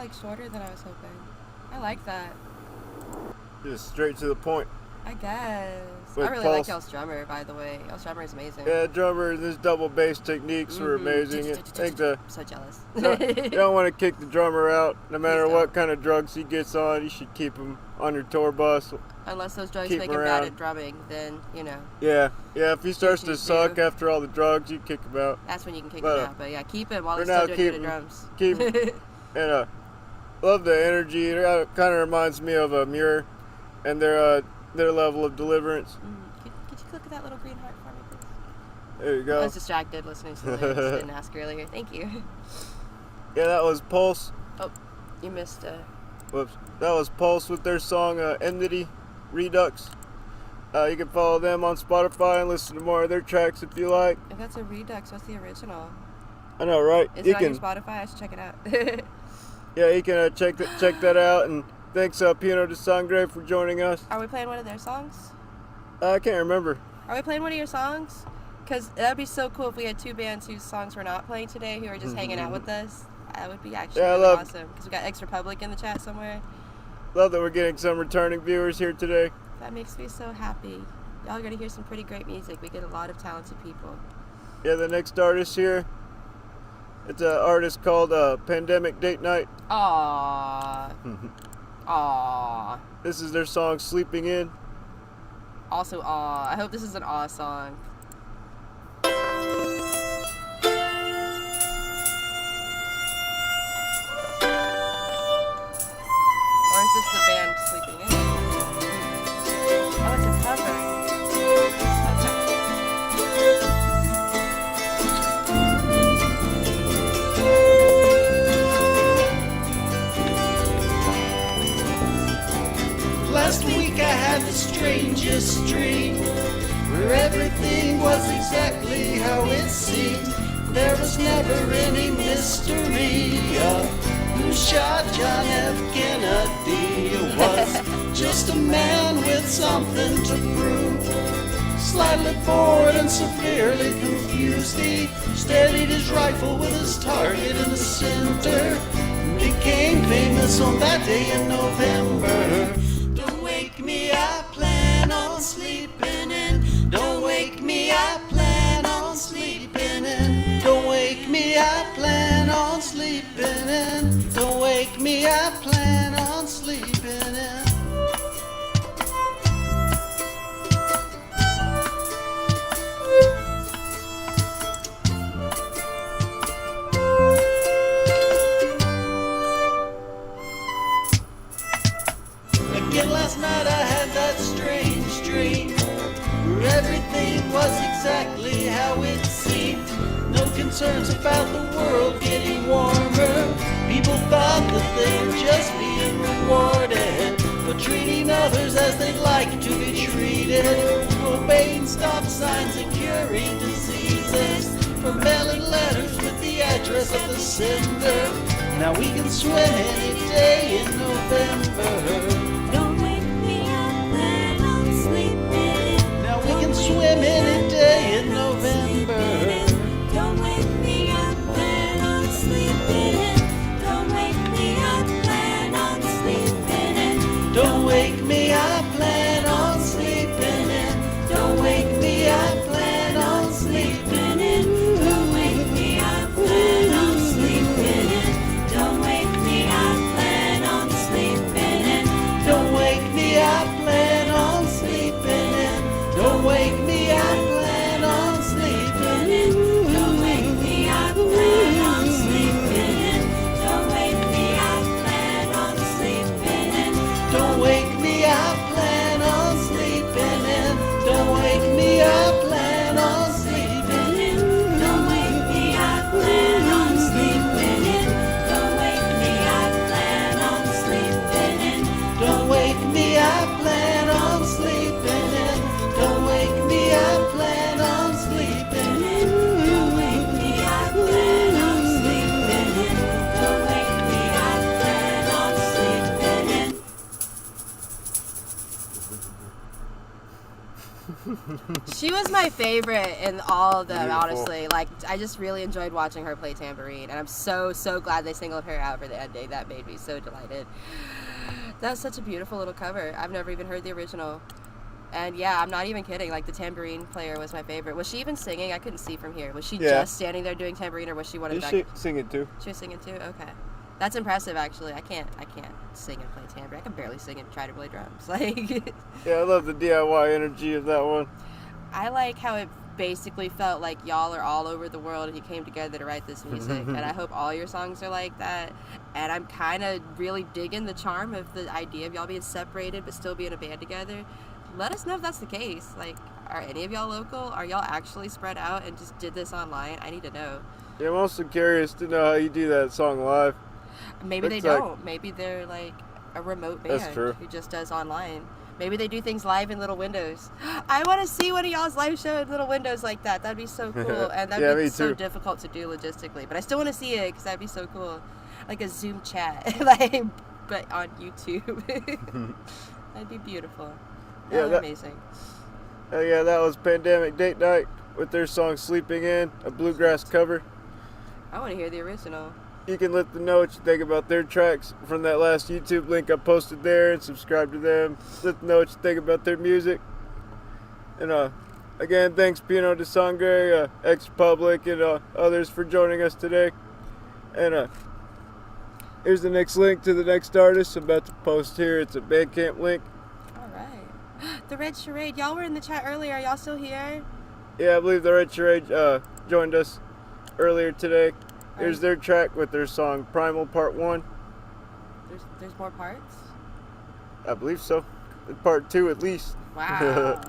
like shorter than I was hoping. I like that. Just straight to the point. I guess. With I really pulse. like y'all's drummer, by the way. Y'all's drummer is amazing. Yeah, drummer, his double bass techniques were amazing. I think I'm so jealous. you don't want to kick the drummer out. No matter Please what don't. kind of drugs he gets on, you should keep him on your tour bus. Unless those drugs Keep make him him bad around. at drumming, then, you know, Yeah, if he starts to you suck do. after all the drugs, you kick him out. that's when you can kick But, him out. But yeah, keep him while for he's now, still doing keep good at him. drums. Keep and love the energy. It kind of reminds me of a Muir and their level of deliverance. Could you click that little green heart for me, please? There you I go. was distracted listening to the lyrics. Didn't ask earlier. Thank you. Yeah, that was Pulse. Oh, you missed Whoops. That was Pulse with their song Enmity Redux. You can follow them on Spotify and listen to more of their tracks if you like. If that's a Redux, what's the original? I know, right? Is You it on your can, Spotify? I should check it out. yeah, you can check that out. And thanks, Piano de Sangre, for joining us. Are we playing one of their songs? I can't remember. Are we playing one of your songs? Because that'd be so cool if we had two bands whose songs we're not playing today who are just hanging out with us. That would be actually really awesome. Because we got X Republic in the chat somewhere. Love that we're getting some returning viewers here today. That makes me so happy. Y'all are going to hear some pretty great music. We get a lot of talented people. Yeah, the next artist here, it's an artist called Pandemic Date Night. Aww. Aww. This is their song Sleeping In. Also, aw. I hope this is an aw song. Or is this the band sleeping in? Oh, it's a cover. Last week I had the strangest dream, where everything was exactly how it seemed. There was never any mystery of who shot John F. Kennedy. It was just a man with something to prove. Slightly bored and severely confused, he steadied his rifle with his target in the center. Became famous on that day in November. Don't wake me, I plan on sleeping in. Don't wake me, I plan on sleeping in. Don't wake me, I plan on sleeping in. Don't wake me, I plan on sleeping in. Again last night I had that strange dream, where everything was exactly how it seemed. No concerns about the world getting warmer. People thought that they were just being rewarded for treating others as they'd like to be treated. Obeying stop signs and curing diseases. For mailing letters with the address of the sender. Now we can swim any day in November. Don't wake me up when I'm sleeping. Now we can swim any day in November. Don't wake me up when I'm sleeping. Don't wake me up when I'm sleeping. Don't wake me, I plan on sleeping in. Don't wake me, I plan on sleeping in. Don't wake me up when I'm sleeping. Don't wake me up when I'm sleeping. She was my favorite in all of them, Beautiful. honestly. Like, I just really enjoyed watching her play tambourine, and I'm so glad they singled her out for the ending. That made me so delighted. That's such a beautiful little cover. I've never even heard the original. And yeah, I'm not even kidding. Like, the tambourine player was my favorite. Was she even singing? I couldn't see from here. Was she just standing there doing tambourine, or was she one of the She singing too. She was singing too? Okay. That's impressive, actually. I can't sing and play tambourine. I can barely sing and try to play drums. Like, Yeah, I love the DIY energy of that one. I like how it basically felt like y'all are all over the world and you came together to write this music. And I hope all your songs are like that. And I'm kind of really digging the charm of the idea of y'all being separated but still being a band together. Let us know if that's the case. Like, are any of y'all local? Are y'all actually spread out and just did this online? I need to know. Yeah, I'm also curious to know how you do that song live. Maybe they It's like- don't. Maybe they're like a remote That's band true. who just does online. Maybe they do things live in little windows. I want to see one of y'all's live show in little windows like that. That'd be so cool. And that'd Yeah, be me so too. difficult to do logistically. But I still want to see it because that'd be so cool. Like a Zoom chat, like, but on YouTube. That'd be beautiful. Yeah, That'd be amazing. Oh yeah, that was Pandemic Date Night with their song Sleeping In, a bluegrass cover. I want to hear the original. You can let them know what you think about their tracks from that last YouTube link I posted there, and subscribe to them. Let them know what you think about their music. And again, thanks Pino de Sangre, Ex Public, and others for joining us today. And here's the next link to the next artist I'm about to post here. It's a Bandcamp link. All right. The Red Charade. Y'all were in the chat earlier. Are y'all still here? Yeah, I believe the Red Charade joined us earlier today. Here's their track with their song Primal Part 1. There's more parts? I believe so. Part 2 at least. Wow.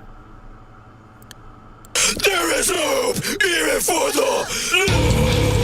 There is hope even for the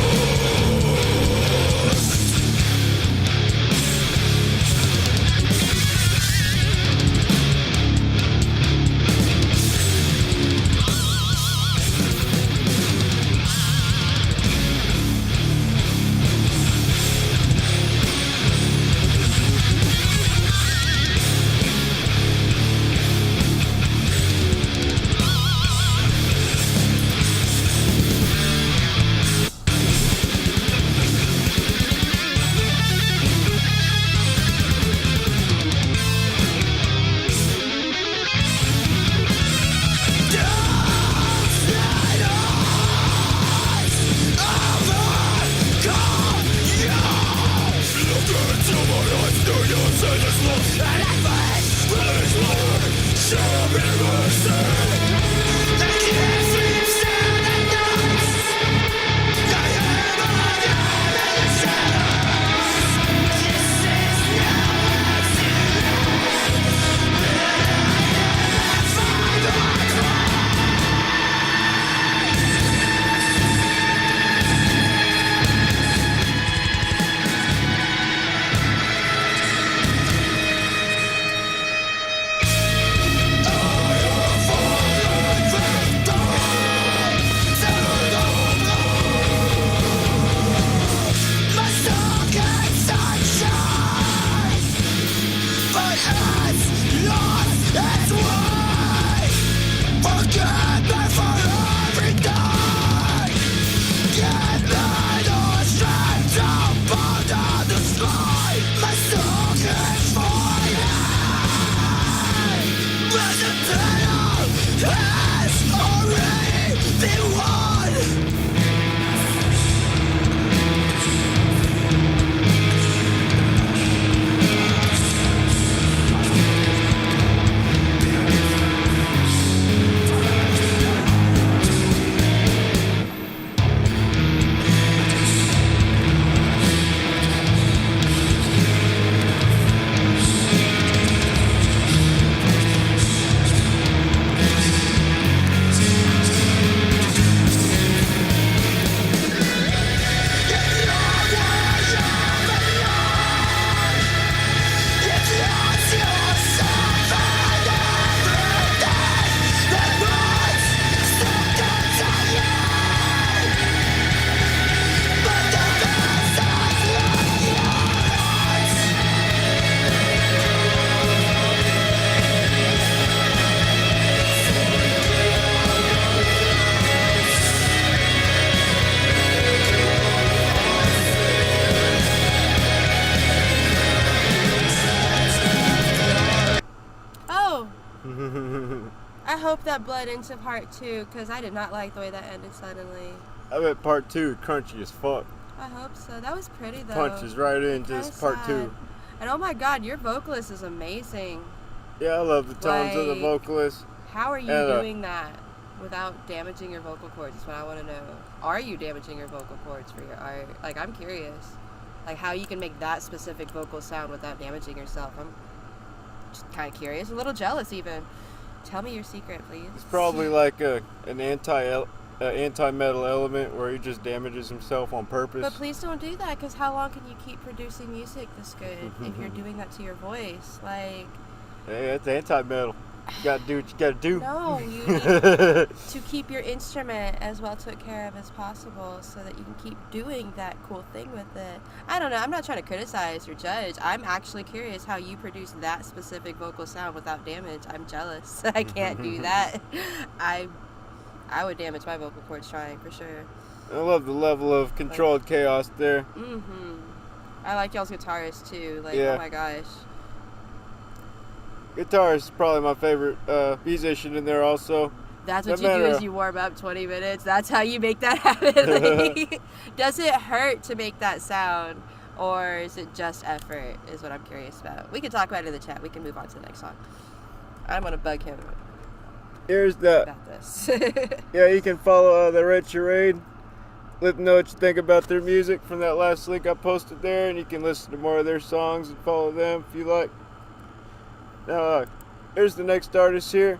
hope that bled into part 2, because I did not like the way that ended suddenly. I bet part 2 crunchy as fuck. I hope so. That was pretty, though. Punches right into this part 2. And oh my god, your vocalist is amazing. Yeah, I love the tones of the Like, vocalist. How are you And, doing that without damaging your vocal cords is what I want to know. Are you damaging your vocal cords for your art? Like, I'm curious. Like, how you can make that specific vocal sound without damaging yourself. I'm just kind of curious, a little jealous even. Tell me your secret, please. It's probably like an anti-metal element where he just damages himself on purpose. But please don't do that, because how long can you keep producing music this good if you're doing that to your voice? Like... Hey, that's anti-metal. You gotta do what you gotta do. No, you need to keep your instrument as well took care of as possible so that you can keep doing that cool thing with it. I don't know, I'm not trying to criticize or judge. I'm actually curious how you produce that specific vocal sound without damage. I'm jealous. I can't do that. I would damage my vocal cords trying, for sure. I love the level of controlled chaos there. Mm-hmm. I like y'all's guitarist too. Like, yeah. Oh my gosh. Guitarist is probably my favorite musician in there also. That's what you do is you warm up 20 minutes. That's how you make that happen. Like, does it hurt to make that sound? Or is it just effort is what I'm curious about. We can talk about it in the chat. We can move on to the next song. I'm going to bug him Here's the... about this. Yeah, you can follow the Red Charade. Let them know what you think about their music from that last link I posted there. And you can listen to more of their songs and follow them if you like. Now, here's the next artist here.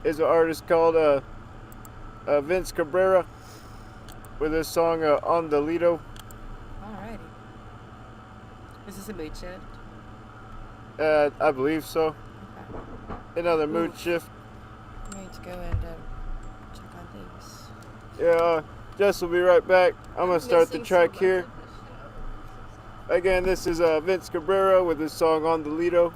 Is an artist called Vince Cabrera with his song On the Lido. Alrighty. Is this a mood shift? I believe so. Okay. Another mood shift. I need to go and check on things. Yeah, Jess will be right back. I'm going to start the track here. Again, this is Vince Cabrera with his song On the Lido.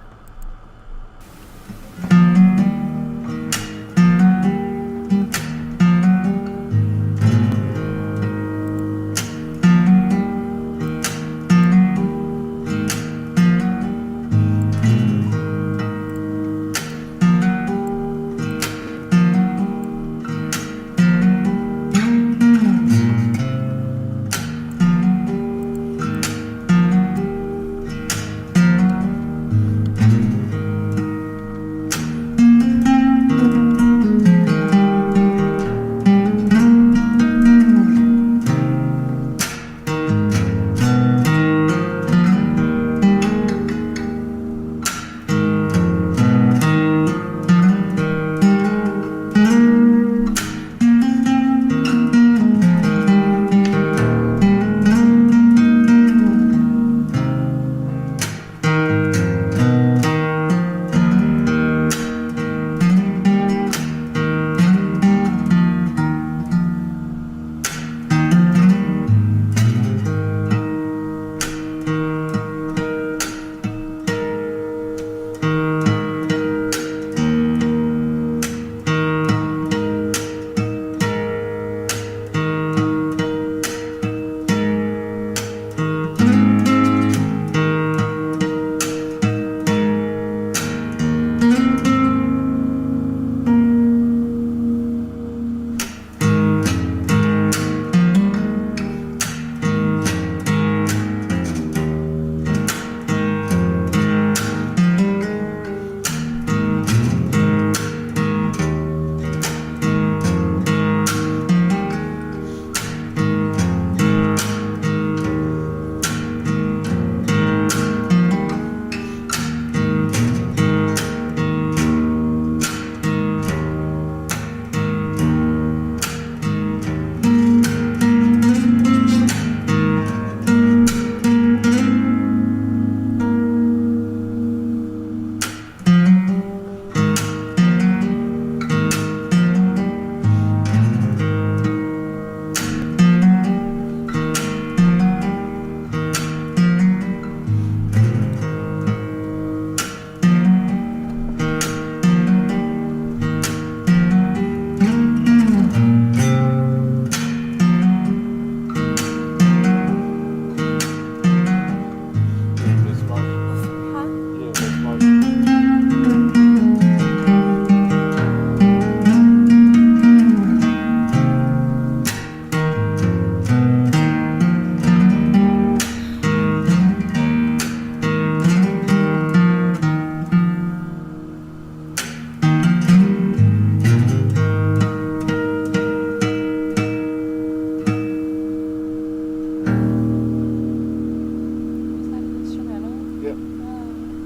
Yep.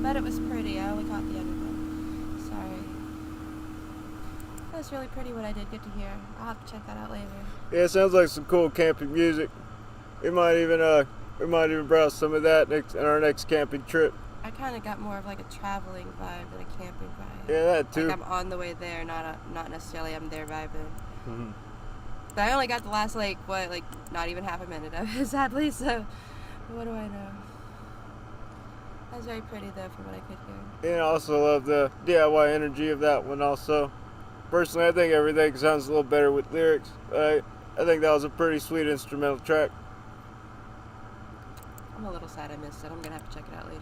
But it was pretty. I only caught the end of it. Sorry. That was really pretty what I did get to hear. I'll have to check that out later. Yeah, it sounds like some cool camping music. We might even browse some of that in our next camping trip. I kind of got more of like a traveling vibe than a camping vibe. Yeah, that too. Like I'm on the way there, not necessarily I'm there vibing. Mm-hmm. But I only got the last not even half a minute of it, sadly. So what do I know? That was very pretty though, from what I could hear. And I also love the DIY energy of that one. Also, personally, I think everything sounds a little better with lyrics. I think that was a pretty sweet instrumental track. I'm a little sad I missed it. I'm gonna have to check it out later.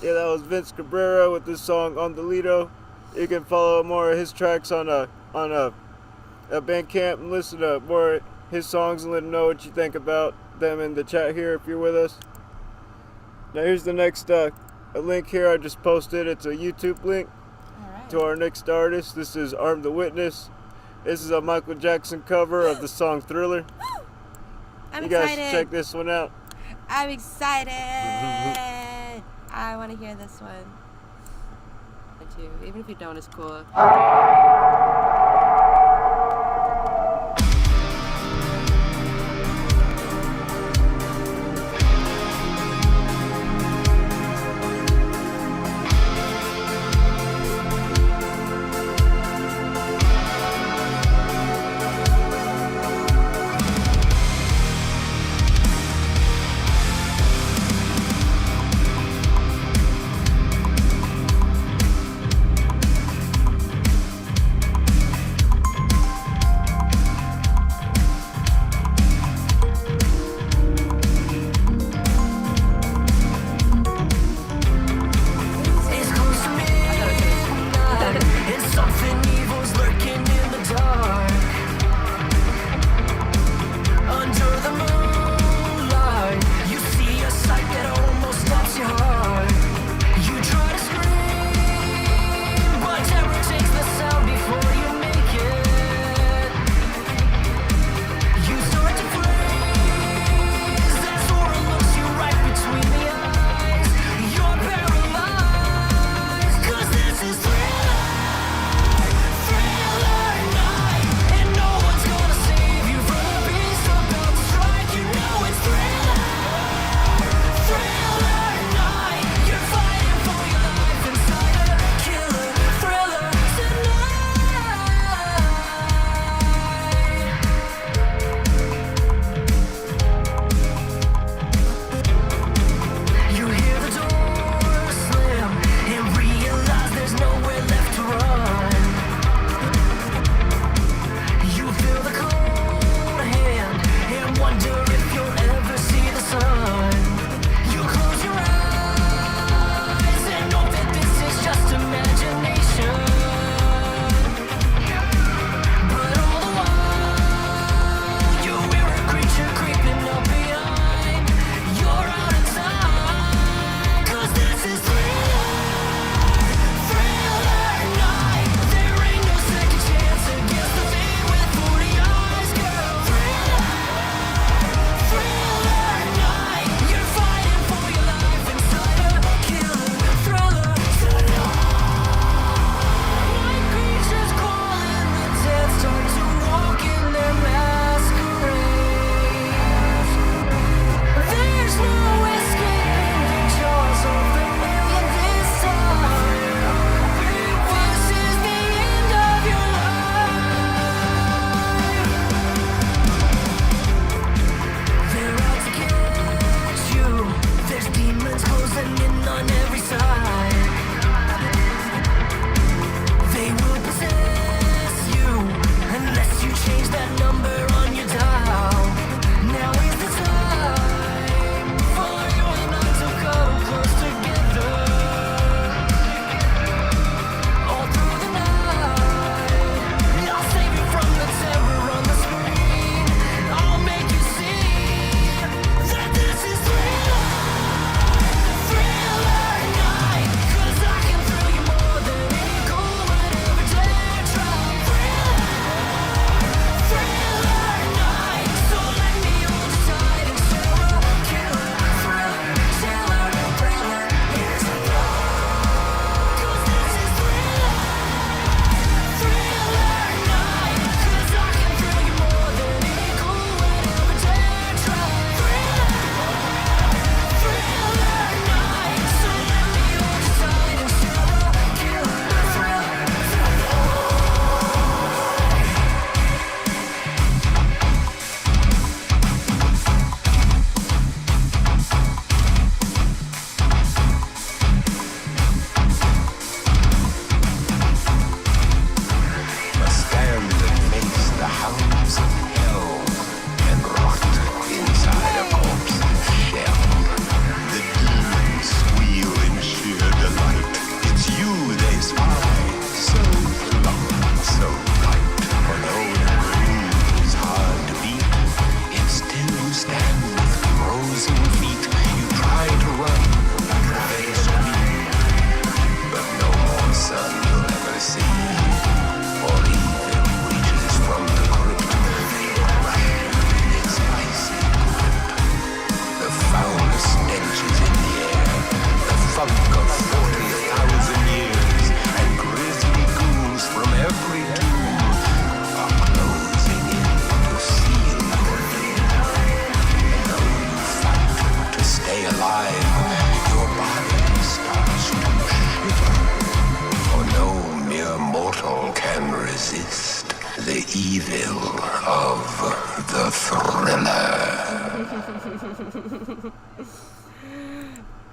Yeah, that was Vince Cabrera with this song On Delito. You can follow more of his tracks on a Bandcamp and listen to more of his songs and let him know what you think about them in the chat here if you're with us. Now here's the next a link here I just posted. It's a YouTube link to our next artist. This is Arm the Witness. This is a Michael Jackson cover of the song Thriller. I'm you guys excited. should check this one out. I'm excited. I want to hear this one. Too. Even if you don't, it's cool.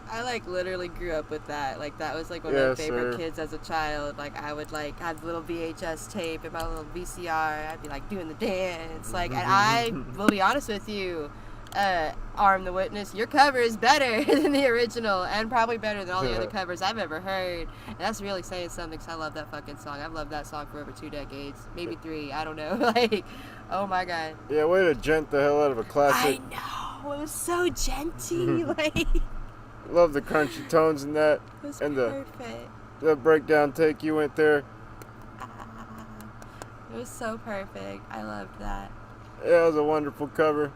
I like literally grew up with that. Like that was like one of Yes, my favorite sir. kids as a child. Like I would like have the little VHS tape and my little VCR. I'd be like doing the dance. Like, and I will be honest with you, Arm the Witness, your cover is better than the original and probably better than all the other covers I've ever heard. And that's really saying something, because I love that fucking song. I've loved that song for over 2 decades, maybe 3. I don't know. Like, oh my god. Yeah, way to gent the hell out of a classic. I know. It was so genty. Like. Love the crunchy tones in that. It was and perfect. the breakdown take you went there. It was so perfect. I loved that. Yeah, it was a wonderful cover.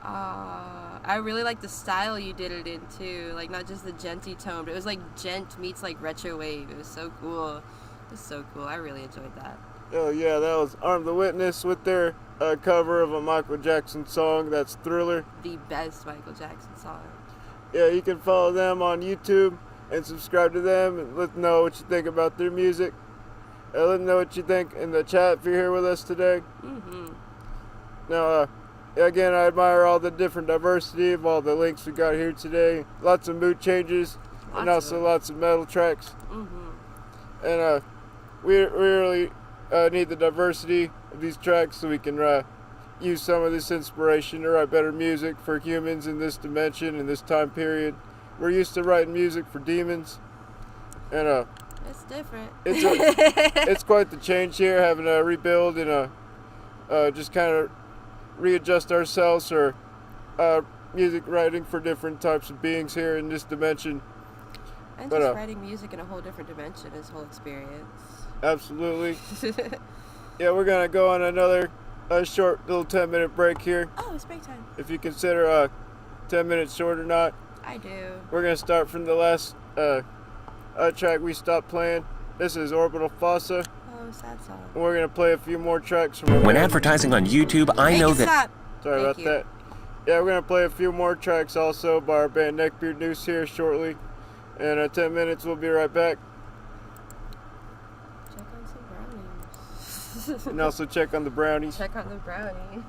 I really like the style you did it in too. Like not just the genty tone, but it was like gent meets like retro wave. It was so cool. It was so cool. I really enjoyed that. Oh yeah, that was Arm the Witness with their cover of a Michael Jackson song. That's Thriller. The best Michael Jackson song. Yeah, you can follow them on YouTube and subscribe to them and let them know what you think about their music. Let them know what you think in the chat if you're here with us today. Now, again, I admire all the different diversity of all the links we got here today. Lots of mood changes and also lots of metal tracks. And we really need the diversity of these tracks so we can use some of this inspiration to write better music for humans in this dimension, in this time period. We're used to writing music for demons, and it's different. It's quite the change here, having to rebuild and just kind of readjust ourselves for music writing for different types of beings here in this dimension. And just writing music in a whole different dimension is a whole experience. Absolutely. Yeah, we're gonna go on another short little 10-minute break here. Oh, it's break time. If you consider 10 minutes short or not. I do. We're gonna start from the last track we stopped playing. This is Orbital Fossa. Oh, sad song. And we're gonna play a few more tracks from. When advertising on YouTube, I know that. Sorry about that. Yeah, we're gonna play a few more tracks also by our band Neckbeard Noose here shortly. In 10 minutes, we'll be right back. Check on some brownies. And also check on the brownies. Check on the brownies.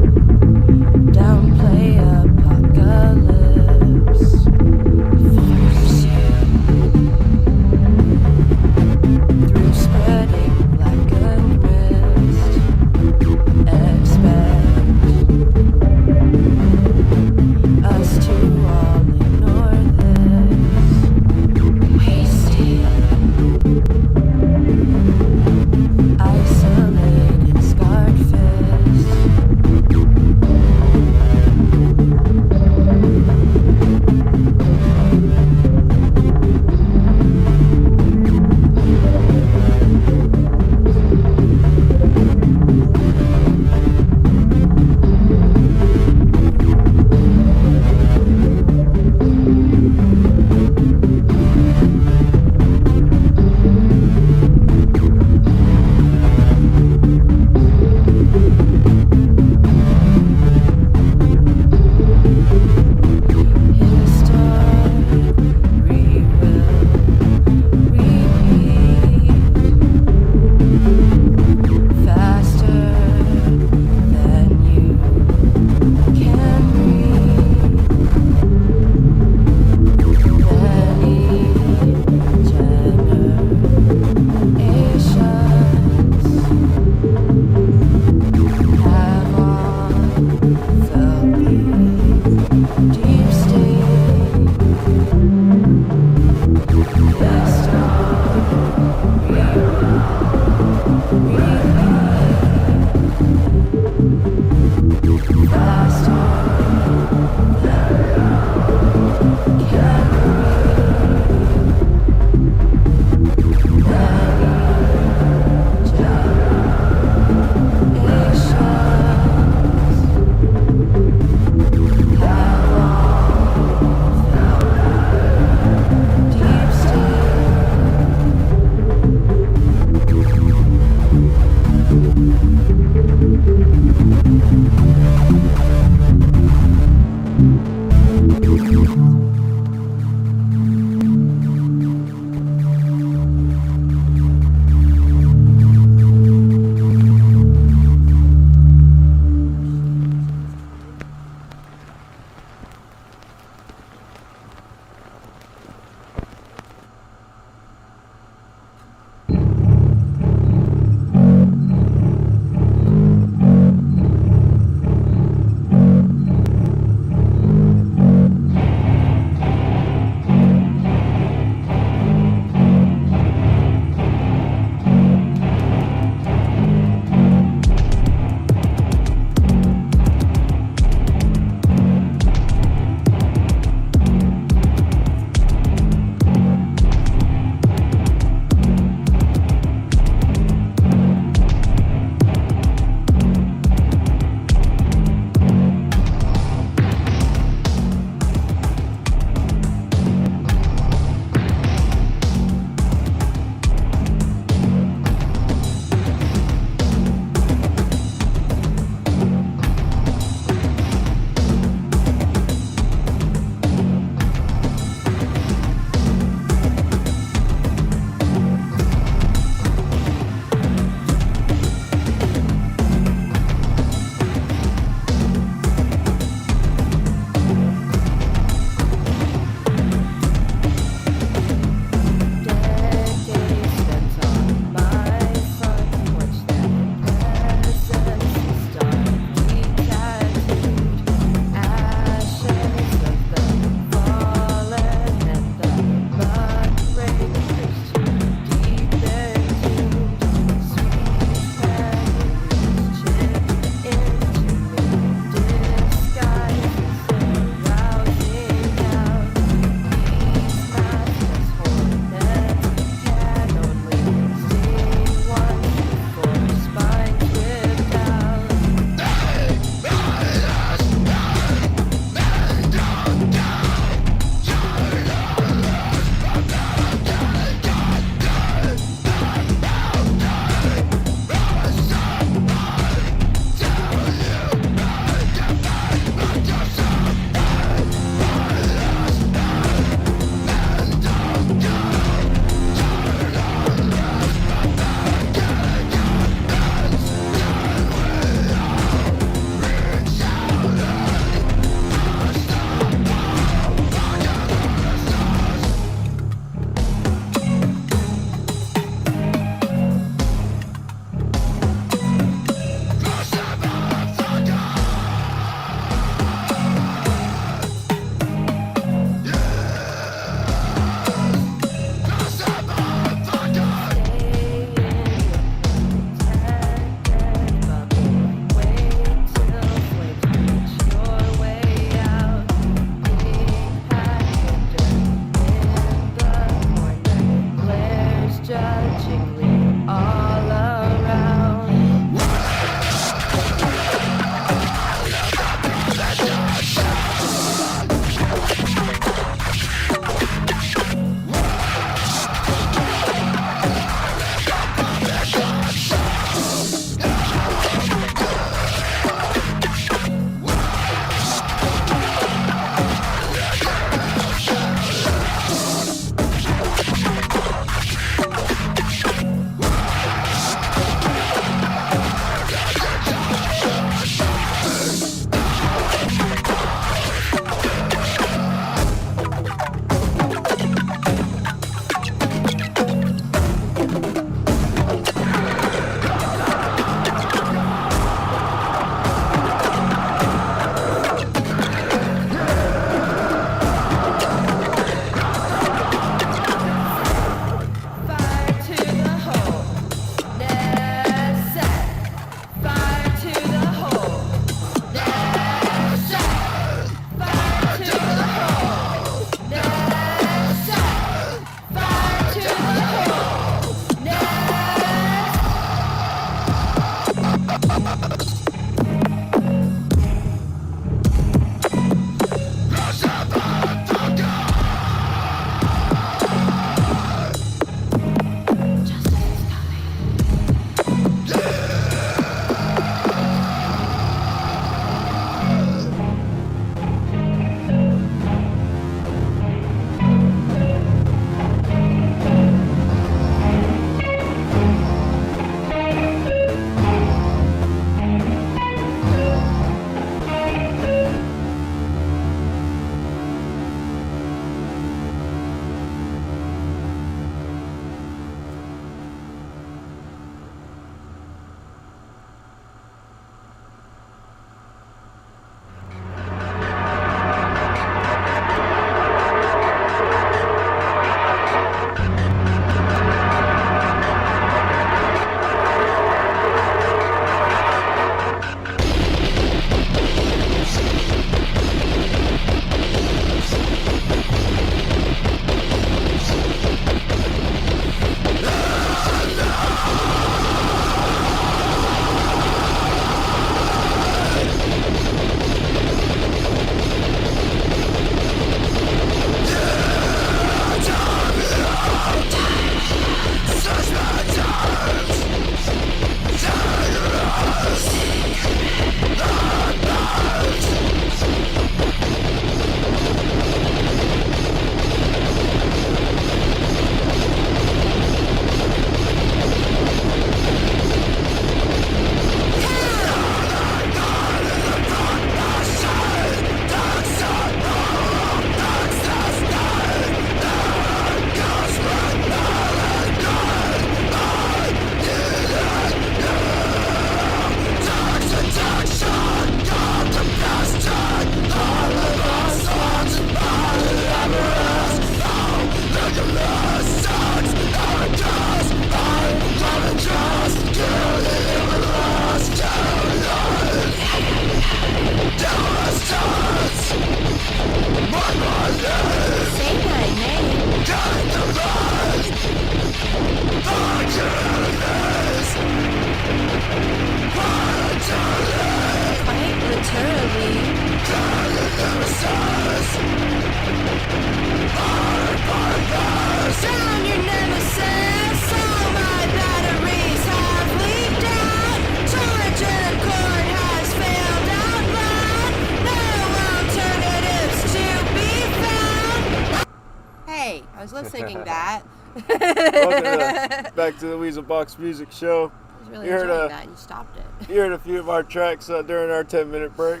Back to the Weasel Box Music Show. I was really You heard, enjoying that, and you stopped it. You heard a few of our tracks during our 10-minute break.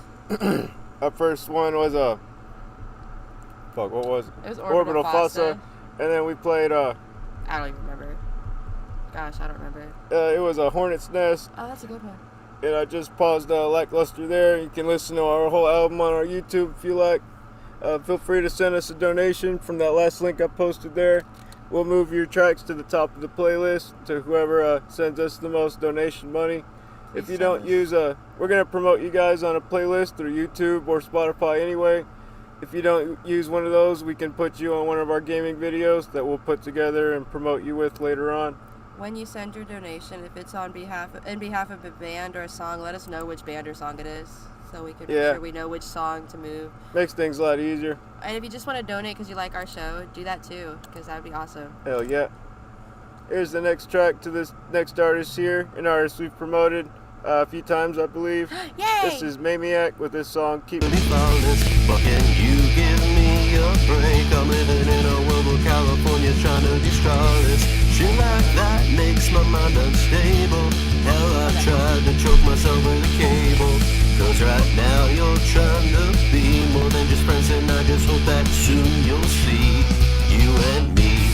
Our first one was what was it? It was Orbital Fossa. And then we played I don't even remember. Gosh, I don't remember. it was a Hornet's Nest. Oh, that's a good one. And I just paused Lackluster there. You can listen to our whole album on our YouTube if you like. Feel free to send us a donation from that last link I posted there. We'll move your tracks to the top of the playlist to whoever sends us the most donation money. If you don't use we're going to promote you guys on a playlist through YouTube or Spotify anyway. If you don't use one of those, we can put you on one of our gaming videos that we'll put together and promote you with later on. When you send your donation, if it's in behalf of a band or a song, let us know which band or song it is, so we can make sure we know which song to move. Makes things a lot easier. And if you just want to donate because you like our show, do that too, because that would be awesome. Hell yeah. Here's the next track to this next artist here, an artist we've promoted a few times, I believe. Yay! This is Maniac with this song, Keep Me But can you give me a break? I'm living in a world where California's trying to destroy this. Shit like that makes my mind unstable. Hell, I tried to choke myself with a cable. Cause right now you're trying to be more than just friends, and I just hope that soon you'll see. You and me,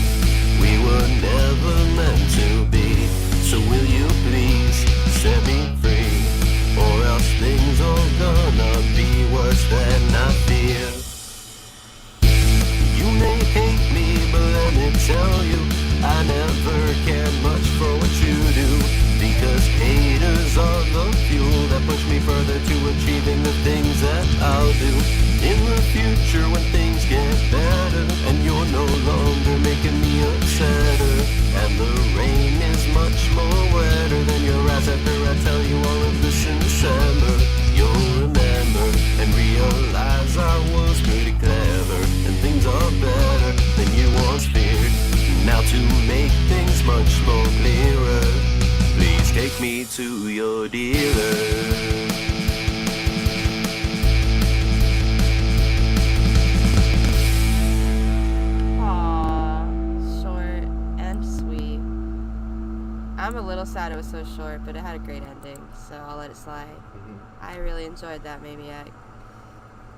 we were never meant to be. So will you please set me free, or else things are gonna be worse than I fear. You may hate me, but let me tell you, I never cared much for what you do, because haters are the fuel that push me further to achieving the things that I'll do. In the future when things get better, and you're no longer making me upsetter, and the rain is much more wetter than your eyes after I tell you all of this in December, you'll remember and realize I was pretty clever, and things are better than you once feared. Now to make things much more clearer, please take me to your dealer. I'm a little sad it was so short, but it had a great ending, so I'll let it slide. I really enjoyed that Maniac.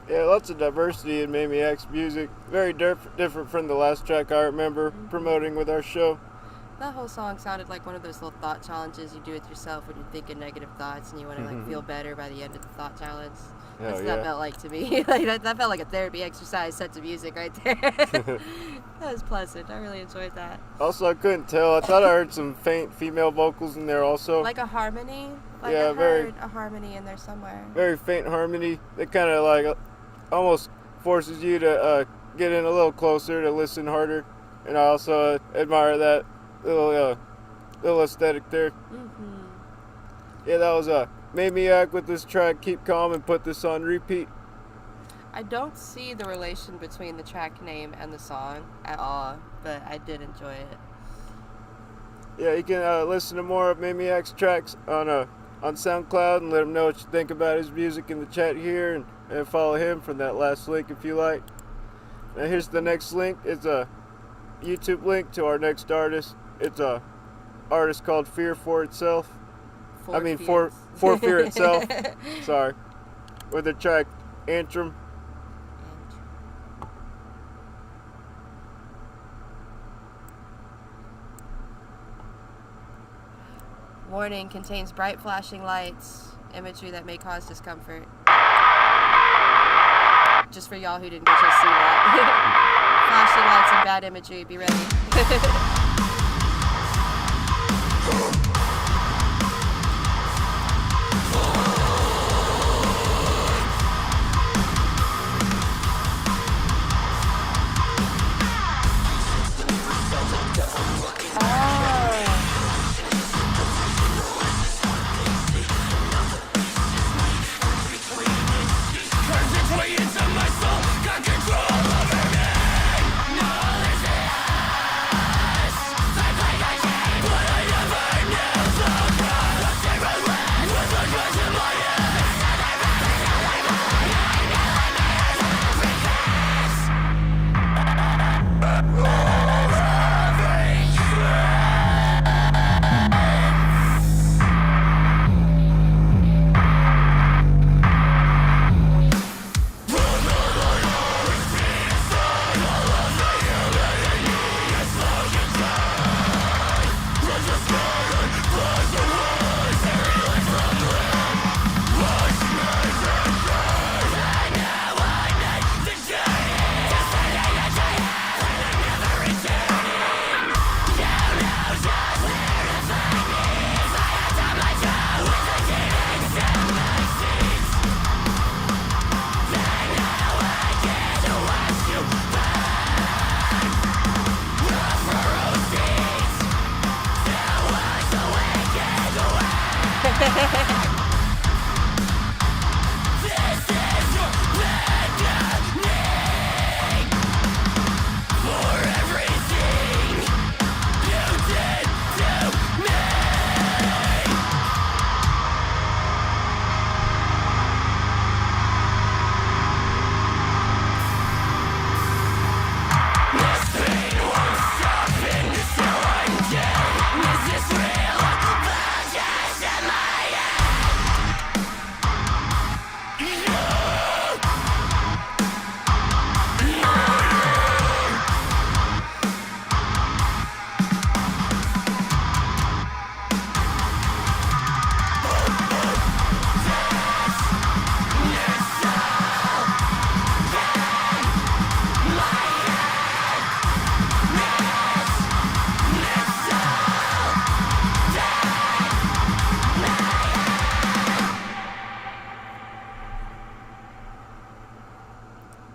Yeah, lots of diversity in Maniac's music. Very different from the last track I remember promoting with our show. That whole song sounded like one of those little thought challenges you do with yourself when you're thinking negative thoughts and you want to feel better by the end of the thought challenge. That's what that felt like to me. that felt like a therapy exercise set to music right there. That was pleasant. I really enjoyed that. Also, I couldn't tell. I thought I heard some faint female vocals in there also. Like a harmony? Like yeah, I heard a harmony in there somewhere. Very faint harmony. It kind of like almost forces you to get in a little closer, to listen harder. And I also admire that little aesthetic there. Yeah, that was Maniac with this track, Keep Calm, and put this on repeat. I don't see the relation between the track name and the song at all, but I did enjoy it. Yeah, you can listen to more of Maniac's tracks on SoundCloud and let him know what you think about his music in the chat here, and follow him from that last link if you like. Now here's the next link. It's a YouTube link to our next artist. It's a artist called Fear For Itself. For Fear Itself. Sorry. With the track Antrim. Warning, contains bright flashing lights, imagery that may cause discomfort. Just for y'all who didn't get to see that. Flashing lights and bad imagery, be ready.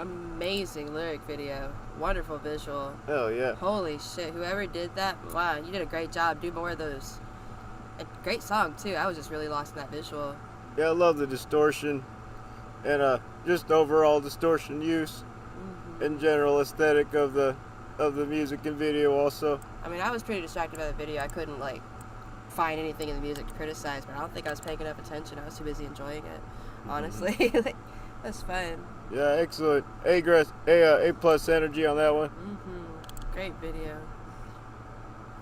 Amazing lyric video. Wonderful visual. Hell yeah. Holy shit. Whoever did that, wow, you did a great job. Do more of those. A great song, too. I was just really lost in that visual. Yeah, I love the distortion and just overall distortion use and general aesthetic of the music and video also. I mean, I was pretty distracted by the video. I couldn't, like, find anything in the music to criticize, but I don't think I was paying enough attention. I was too busy enjoying it, honestly. Like, that's fun. Yeah, excellent. A plus energy on that one. Great video.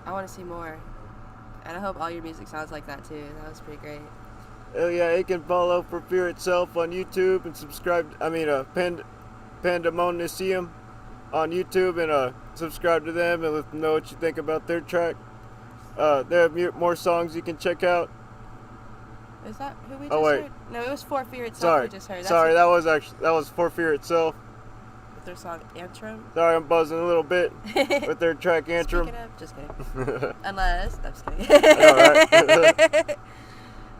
I want to see more. And I hope all your music sounds like that too. That was pretty great. Hell yeah, you can follow For Fear Itself on YouTube and subscribe. Pandemonium on YouTube and subscribe to them and let them know what you think about their track. They have more songs you can check out. Is that who we just wait. heard? No, it was For Fear Itself Sorry. we just heard. That's Sorry, that was For Fear Itself. with their song Antrim. Sorry, I'm buzzing a little bit with their track Antrim. Speaking of, just kidding. Unless, I'm just kidding. Alright.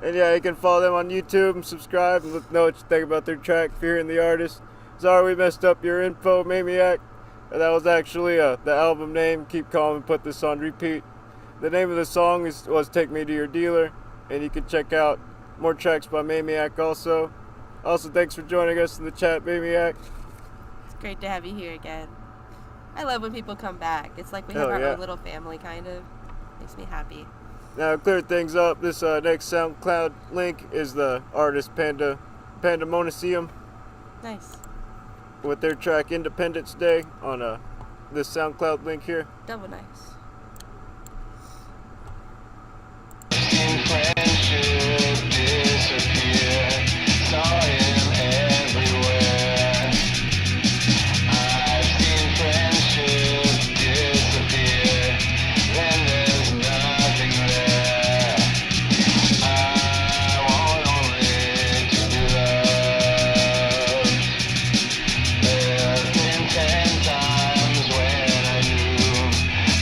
And yeah, you can follow them on YouTube and subscribe and let them know what you think about their track, Fearing the Artist. Sorry we messed up your info, Maniac. That was actually the album name. Keep calm and put this on repeat. The name of the song was Take Me to Your Dealer, and you can check out more tracks by Maniac also. Also, thanks for joining us in the chat, Maniac. It's great to have you here again. I love when people come back. It's like we have Hell our yeah. own little family, kind of. Makes me happy. Now, to clear things up, this next SoundCloud link is the artist Pandemonium Nice. with their track Independence Day on this SoundCloud link here. Double nice.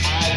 I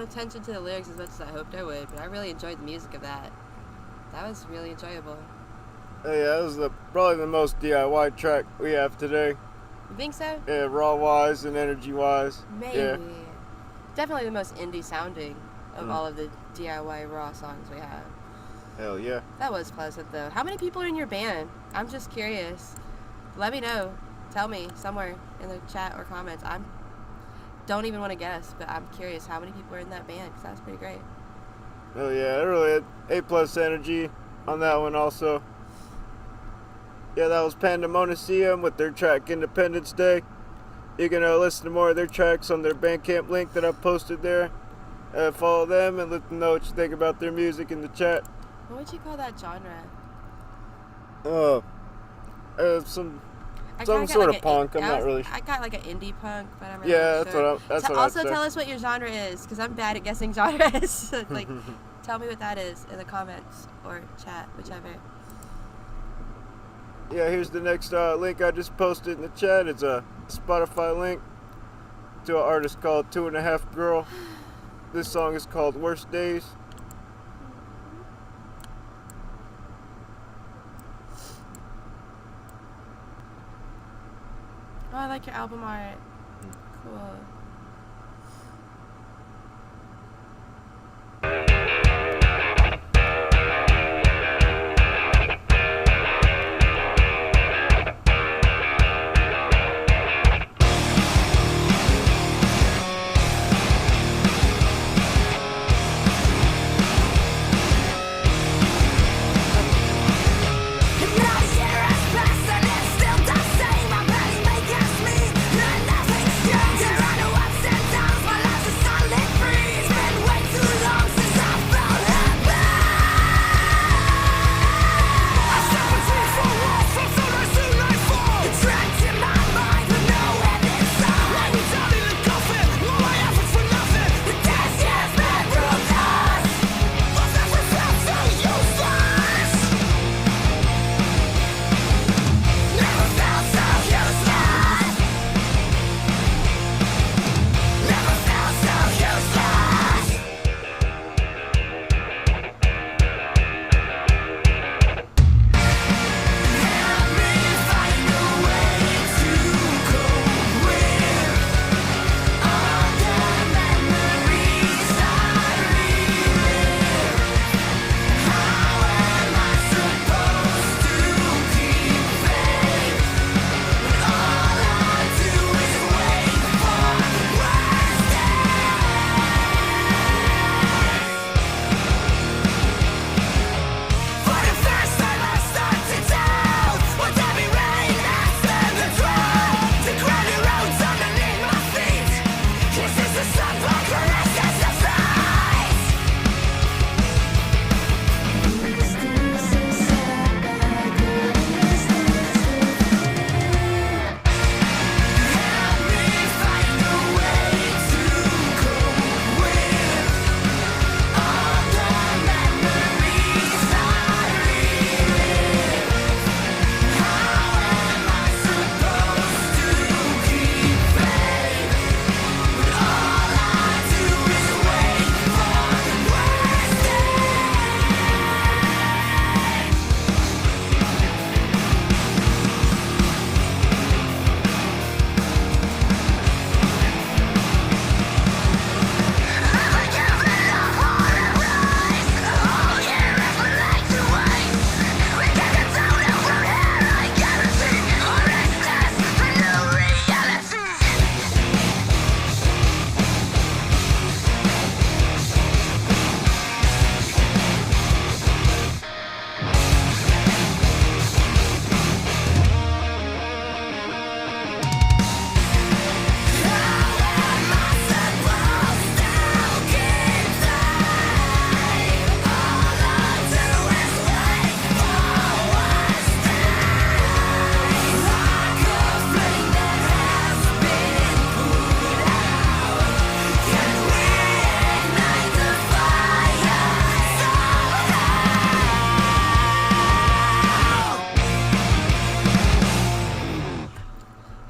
attention to the lyrics as much as I hoped I would, but I really enjoyed the music of that. That was really enjoyable. Hey, yeah, that was probably the most DIY track we have today. You think so? Yeah, raw-wise and energy-wise. Maybe. Yeah. Definitely the most indie sounding of all of the DIY raw songs we have. Hell yeah. That was pleasant though. How many people are in your band? I'm just curious. Let me know. Tell me somewhere in the chat or comments. Don't even want to guess, but I'm curious how many people are in that band, because that's pretty great. Hell yeah, I really had A+ energy on that one also. Yeah, that was Pandemonium with their track Independence Day. You can listen to more of their tracks on their Bandcamp link that I posted there. Follow them and let them know what you think about their music in the chat. What would you call that genre? Some sort of punk. I'm not really sure. I got like an indie punk, but I'm really yeah, not sure. that's what Also, I'd say. tell us what your genre is, because I'm bad at guessing genres. Like, tell me what that is in the comments or chat, whichever. Yeah, here's the next link I just posted in the chat. It's a Spotify link to an artist called 2.5 Girl. This song is called Worst Days. Oh, I like your album art. Cool.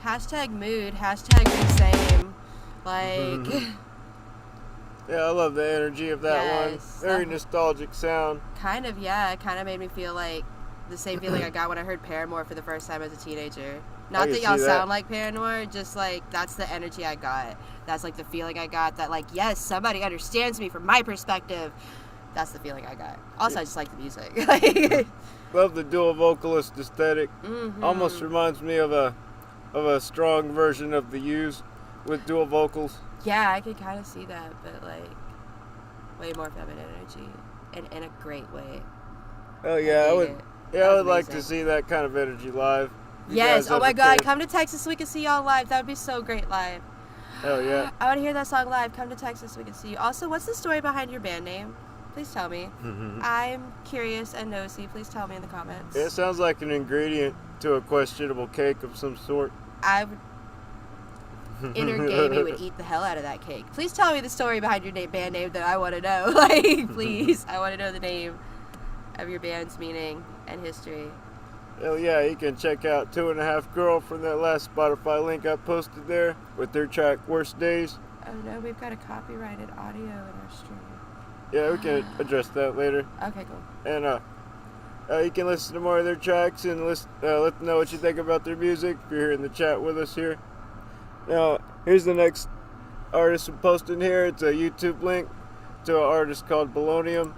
Hashtag mood, hashtag the same. Like, Yeah, I love the energy of that Yes, one. Very nostalgic sound. Kind of, yeah. It kind of made me feel like the same feeling I got when I heard Paramore for the first time as a teenager. Not can that y'all see that. sound like Paramore, just like that's the energy I got. That's like the feeling I got that like, yes, somebody understands me from my perspective. That's the feeling I got. Also, I just like the music. Love the dual vocalist aesthetic. Mm-hmm. Almost reminds me of a strong version of the Used with dual vocals. Yeah, I could kind of see that, but like way more feminine energy and in a great way. Oh yeah, I would. it. Yeah, That I was would like to amazing. see that kind of energy live. You Yes, guys oh my ever God, could. come to Texas so we can see y'all live. That would be so great live. Oh yeah. I want to hear that song live. Come to Texas so we can see you. Also, what's the story behind your band name? Please tell me. I'm curious and nosy. Please tell me in the comments. It sounds like an ingredient to a questionable cake of some sort. I would. Inner Gamey would eat the hell out of that cake. Please tell me the story behind your band name that I want to know. Like, please. I want to know the name of your band's meaning and history. Oh yeah, you can check out 2.5 Girl from that last Spotify link I posted there with their track Worst Days. Oh no, we've got a copyrighted audio in our stream. Yeah, we can address that later. Okay, cool. And you can listen to more of their tracks and let them know what you think about their music if you're here in the chat with us here. Now, here's the next artist I'm posting here. It's a YouTube link to an artist called Bolognium.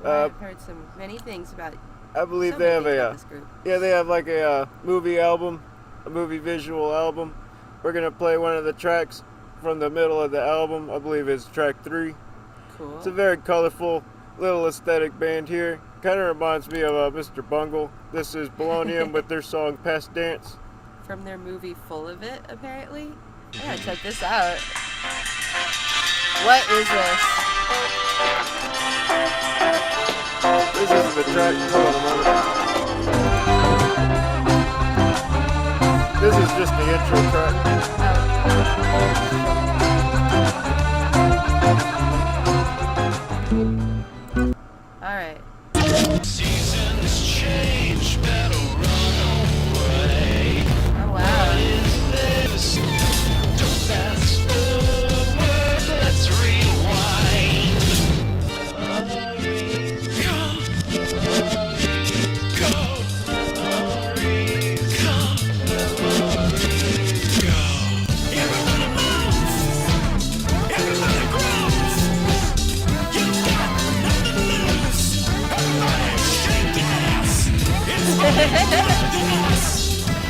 I've heard many things about I believe so they many have things about a this group. they have like a movie album, a movie visual album. We're gonna play one of the tracks from the middle of the album. I believe it's track 3. Cool. It's a very colorful little aesthetic band here. Kind of reminds me of Mr. Bungle. This is Bolognium with their song Past Dance. From their movie Full of It, apparently. I gotta check this out. What is this? This is the track. Hold on a moment. This is just the intro track. Alright. Seasons change, better run away. Oh wow. Don't fast forward, let's rewind. Everybody moves, everybody grows. You've got nothing to lose. Everybody shake your ass.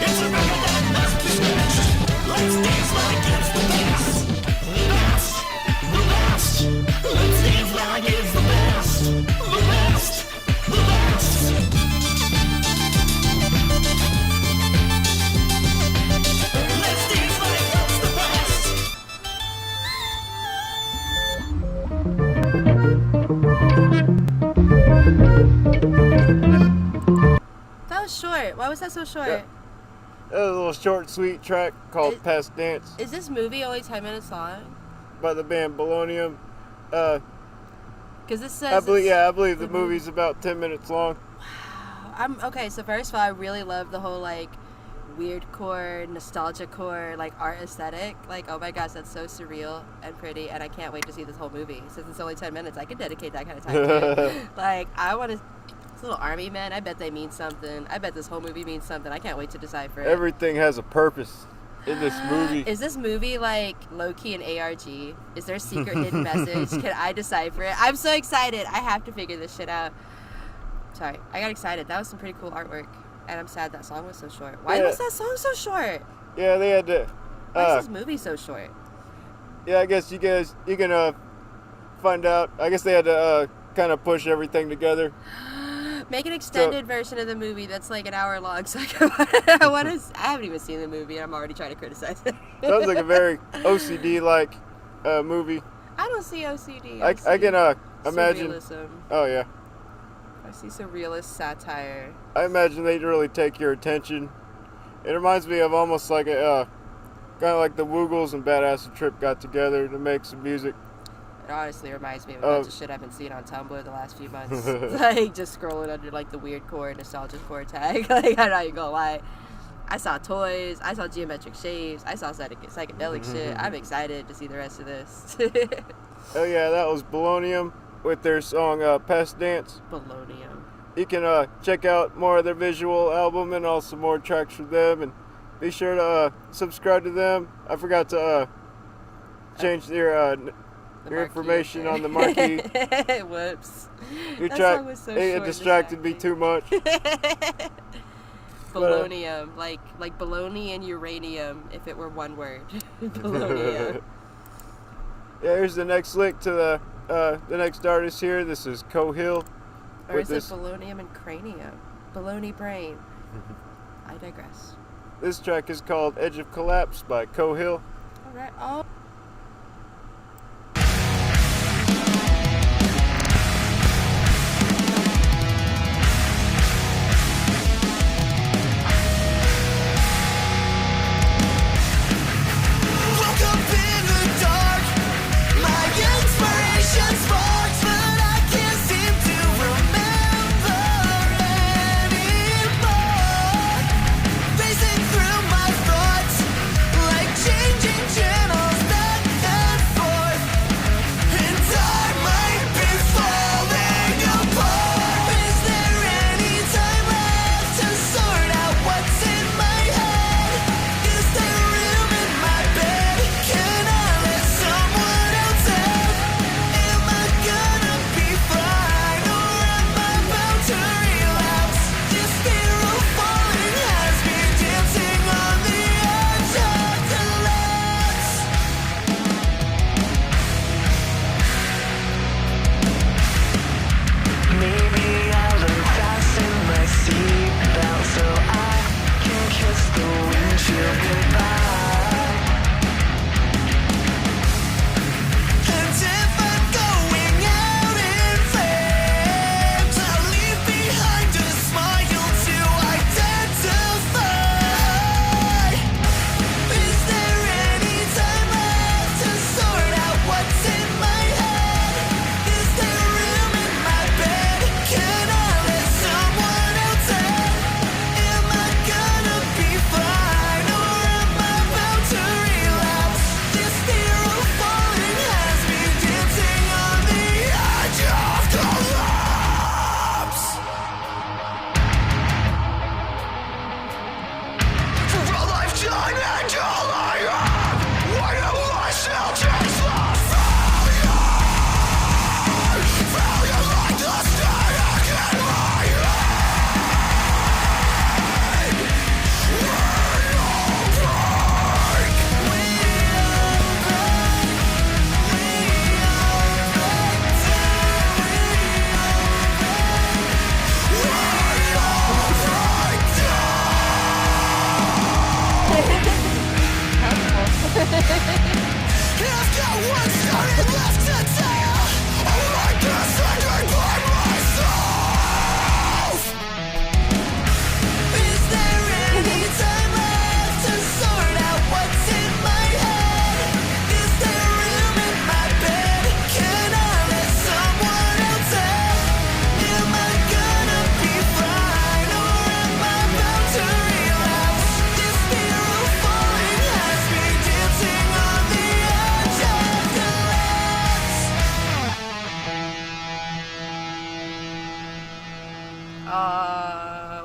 It's a record that must be smashed. Let's dance like it's the best. The best. Let's dance like it's the best. The best. The best. Let's dance like it's the best. That was short. Why was that so short? Yeah. That was a little short, sweet track called Past Dance Is this movie only 10 minutes long? by the band Bolognium. Because this says I believe the movie's about 10 minutes long. okay, so first of all, I really love the whole like weird core, nostalgia core, like art aesthetic. Like, oh my gosh, that's so surreal and pretty, and I can't wait to see this whole movie. Since it's only 10 minutes, I could dedicate that kind of time to it. Like, I want to. This little army men, I bet they mean something. I bet this whole movie means something. I can't wait to decipher it. Everything has a purpose in this movie. Is this movie like low-key an ARG? Is there a secret hidden message? Can I decipher it? I'm so excited. I have to figure this shit out. Sorry, I got excited. That was some pretty cool artwork. And I'm sad that song was so short. Why was that song so short? Yeah, they had to. Why is this movie so short? Yeah, I guess you can find out. I guess they had to kind of push everything together. Make an extended version of the movie that's like an hour long. So I haven't even seen the movie and I'm already trying to criticize it. Sounds like a very OCD-like movie. I don't see OCD. I can imagine. Surrealism. Oh yeah. I see surrealist satire. I imagine they'd really take your attention. It reminds me of almost like a kind of like the Woogles and Bad Acid Trip got together to make some music. It honestly reminds me of a bunch of shit I've been seeing on Tumblr the last few months. Like, just scrolling under, like, the weird core, nostalgia core tag. Like, I'm not even gonna lie. I saw toys. I saw geometric shapes. I saw psychedelic shit. I'm excited to see the rest of this. Oh yeah, that was Bolognium with their song Pest Dance. Bolognium. You can check out more of their visual album and also more tracks from them, and be sure to subscribe to them. I forgot to change your information on the marquee. Whoops. Your That track, song was so it short, distracted me too much. Bolognium, like bologna and uranium if it were one word. Bolognium. Yeah, here's the next link to the next artist here. This is Cohill. Or is it bolognium and cranium? Bologna brain. I digress. This track is called Edge of Collapse by Cohill. Alright. Oh.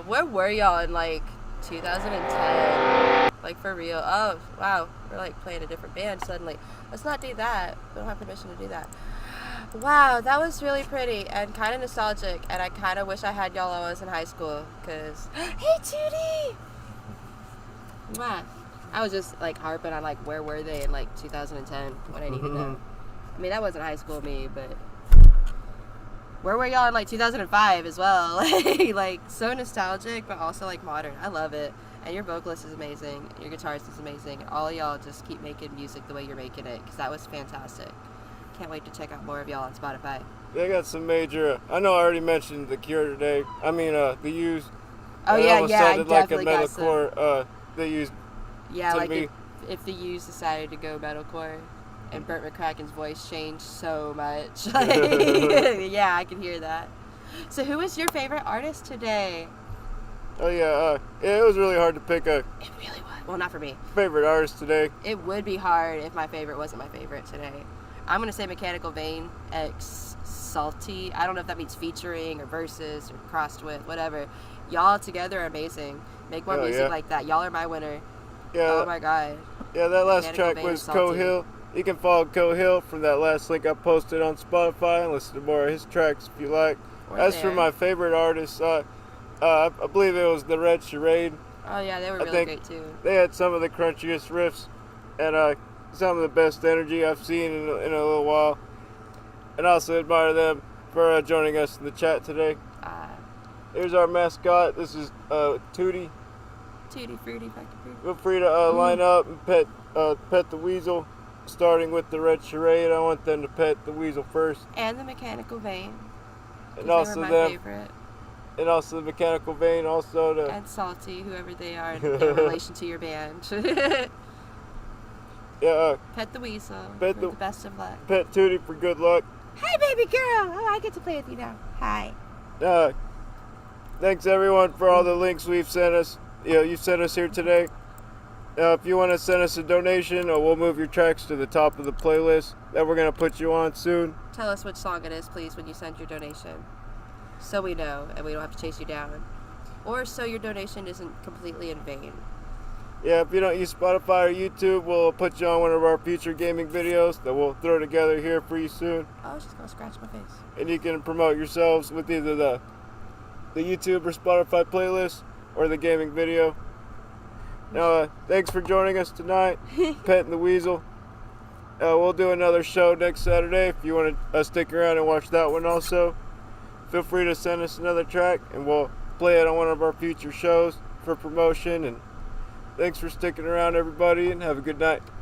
Where were y'all in like 2010? Like for real? Oh wow, we're like playing a different band suddenly. Let's not do that. We don't have permission to do that. Wow, that was really pretty and kind of nostalgic, and I kind of wish I had y'all when I was in high school. Cause hey, 2D. Wow. I was just like harping on like where were they in like 2010 when I didn't even know. I mean, that wasn't high school me, but where were y'all in like 2005 as well? Like so nostalgic, but also like modern. I love it. And your vocalist is amazing. Your guitarist is amazing. And all of y'all just keep making music the way you're making it, because that was fantastic. Can't wait to check out more of y'all on Spotify. They got some major. I know I already mentioned The Cure today. I mean, The Used. Oh yeah, yeah. Sounded like a definitely got metalcore. They used. Yeah, to like me. if the Used decided to go metalcore, and Burt McCracken's voice changed so much. Like, yeah, I can hear that. So, who is your favorite artist today? Oh yeah, it was really hard to pick a. It really was. Well, not for me. Favorite artist today. It would be hard if my favorite wasn't my favorite today. I'm going to say Mechanical Vein X Salty. I don't know if that means featuring or versus or crossed with, whatever. Y'all together are amazing. Make more music like that. Y'all are my winner. Yeah. Oh my god. Yeah, that last Mechanical track Vein was Salty. Cohill. You can follow Cohill from that last link I posted on Spotify and listen to more of his tracks if you like. As for my favorite artists, I believe it was the Red Charade. Oh yeah, they were really great too. They had some of the crunchiest riffs and some of the best energy I've seen in a little while. And I also admire them for joining us in the chat today. Here's our mascot. This is Tootie. Tutti Frutti, Feel free to line up and pet the weasel, starting with the Red Charade. I want them to pet the weasel first. And the Mechanical Vein. And also they were my them. favorite. And also the Mechanical Vein, also to... And Salty, whoever they are in relation to your band. Yeah, Pet the Weasel pet for the the best of luck. Pet Tootie for good luck. Hi, baby girl! Oh, I get to play with you now. Hi. Thanks everyone for all the links you've sent us here today. If you want to send us a donation, we'll move your tracks to the top of the playlist that we're going to put you on soon. Tell us which song it is, please, when you send your donation. So we know, and we don't have to chase you down. Or so your donation isn't completely in vain. Yeah, if you don't use Spotify or YouTube, we'll put you on one of our future gaming videos that we'll throw together here for you soon. Oh, she's going to scratch my face. And you can promote yourselves with either the YouTube or Spotify playlist or the gaming video. Now, thanks for joining us tonight, Petting the Weasel. We'll do another show next Saturday if you want to stick around and watch that one also. Feel free to send us another track and we'll play it on one of our future shows for promotion. And thanks for sticking around, everybody, and have a good night.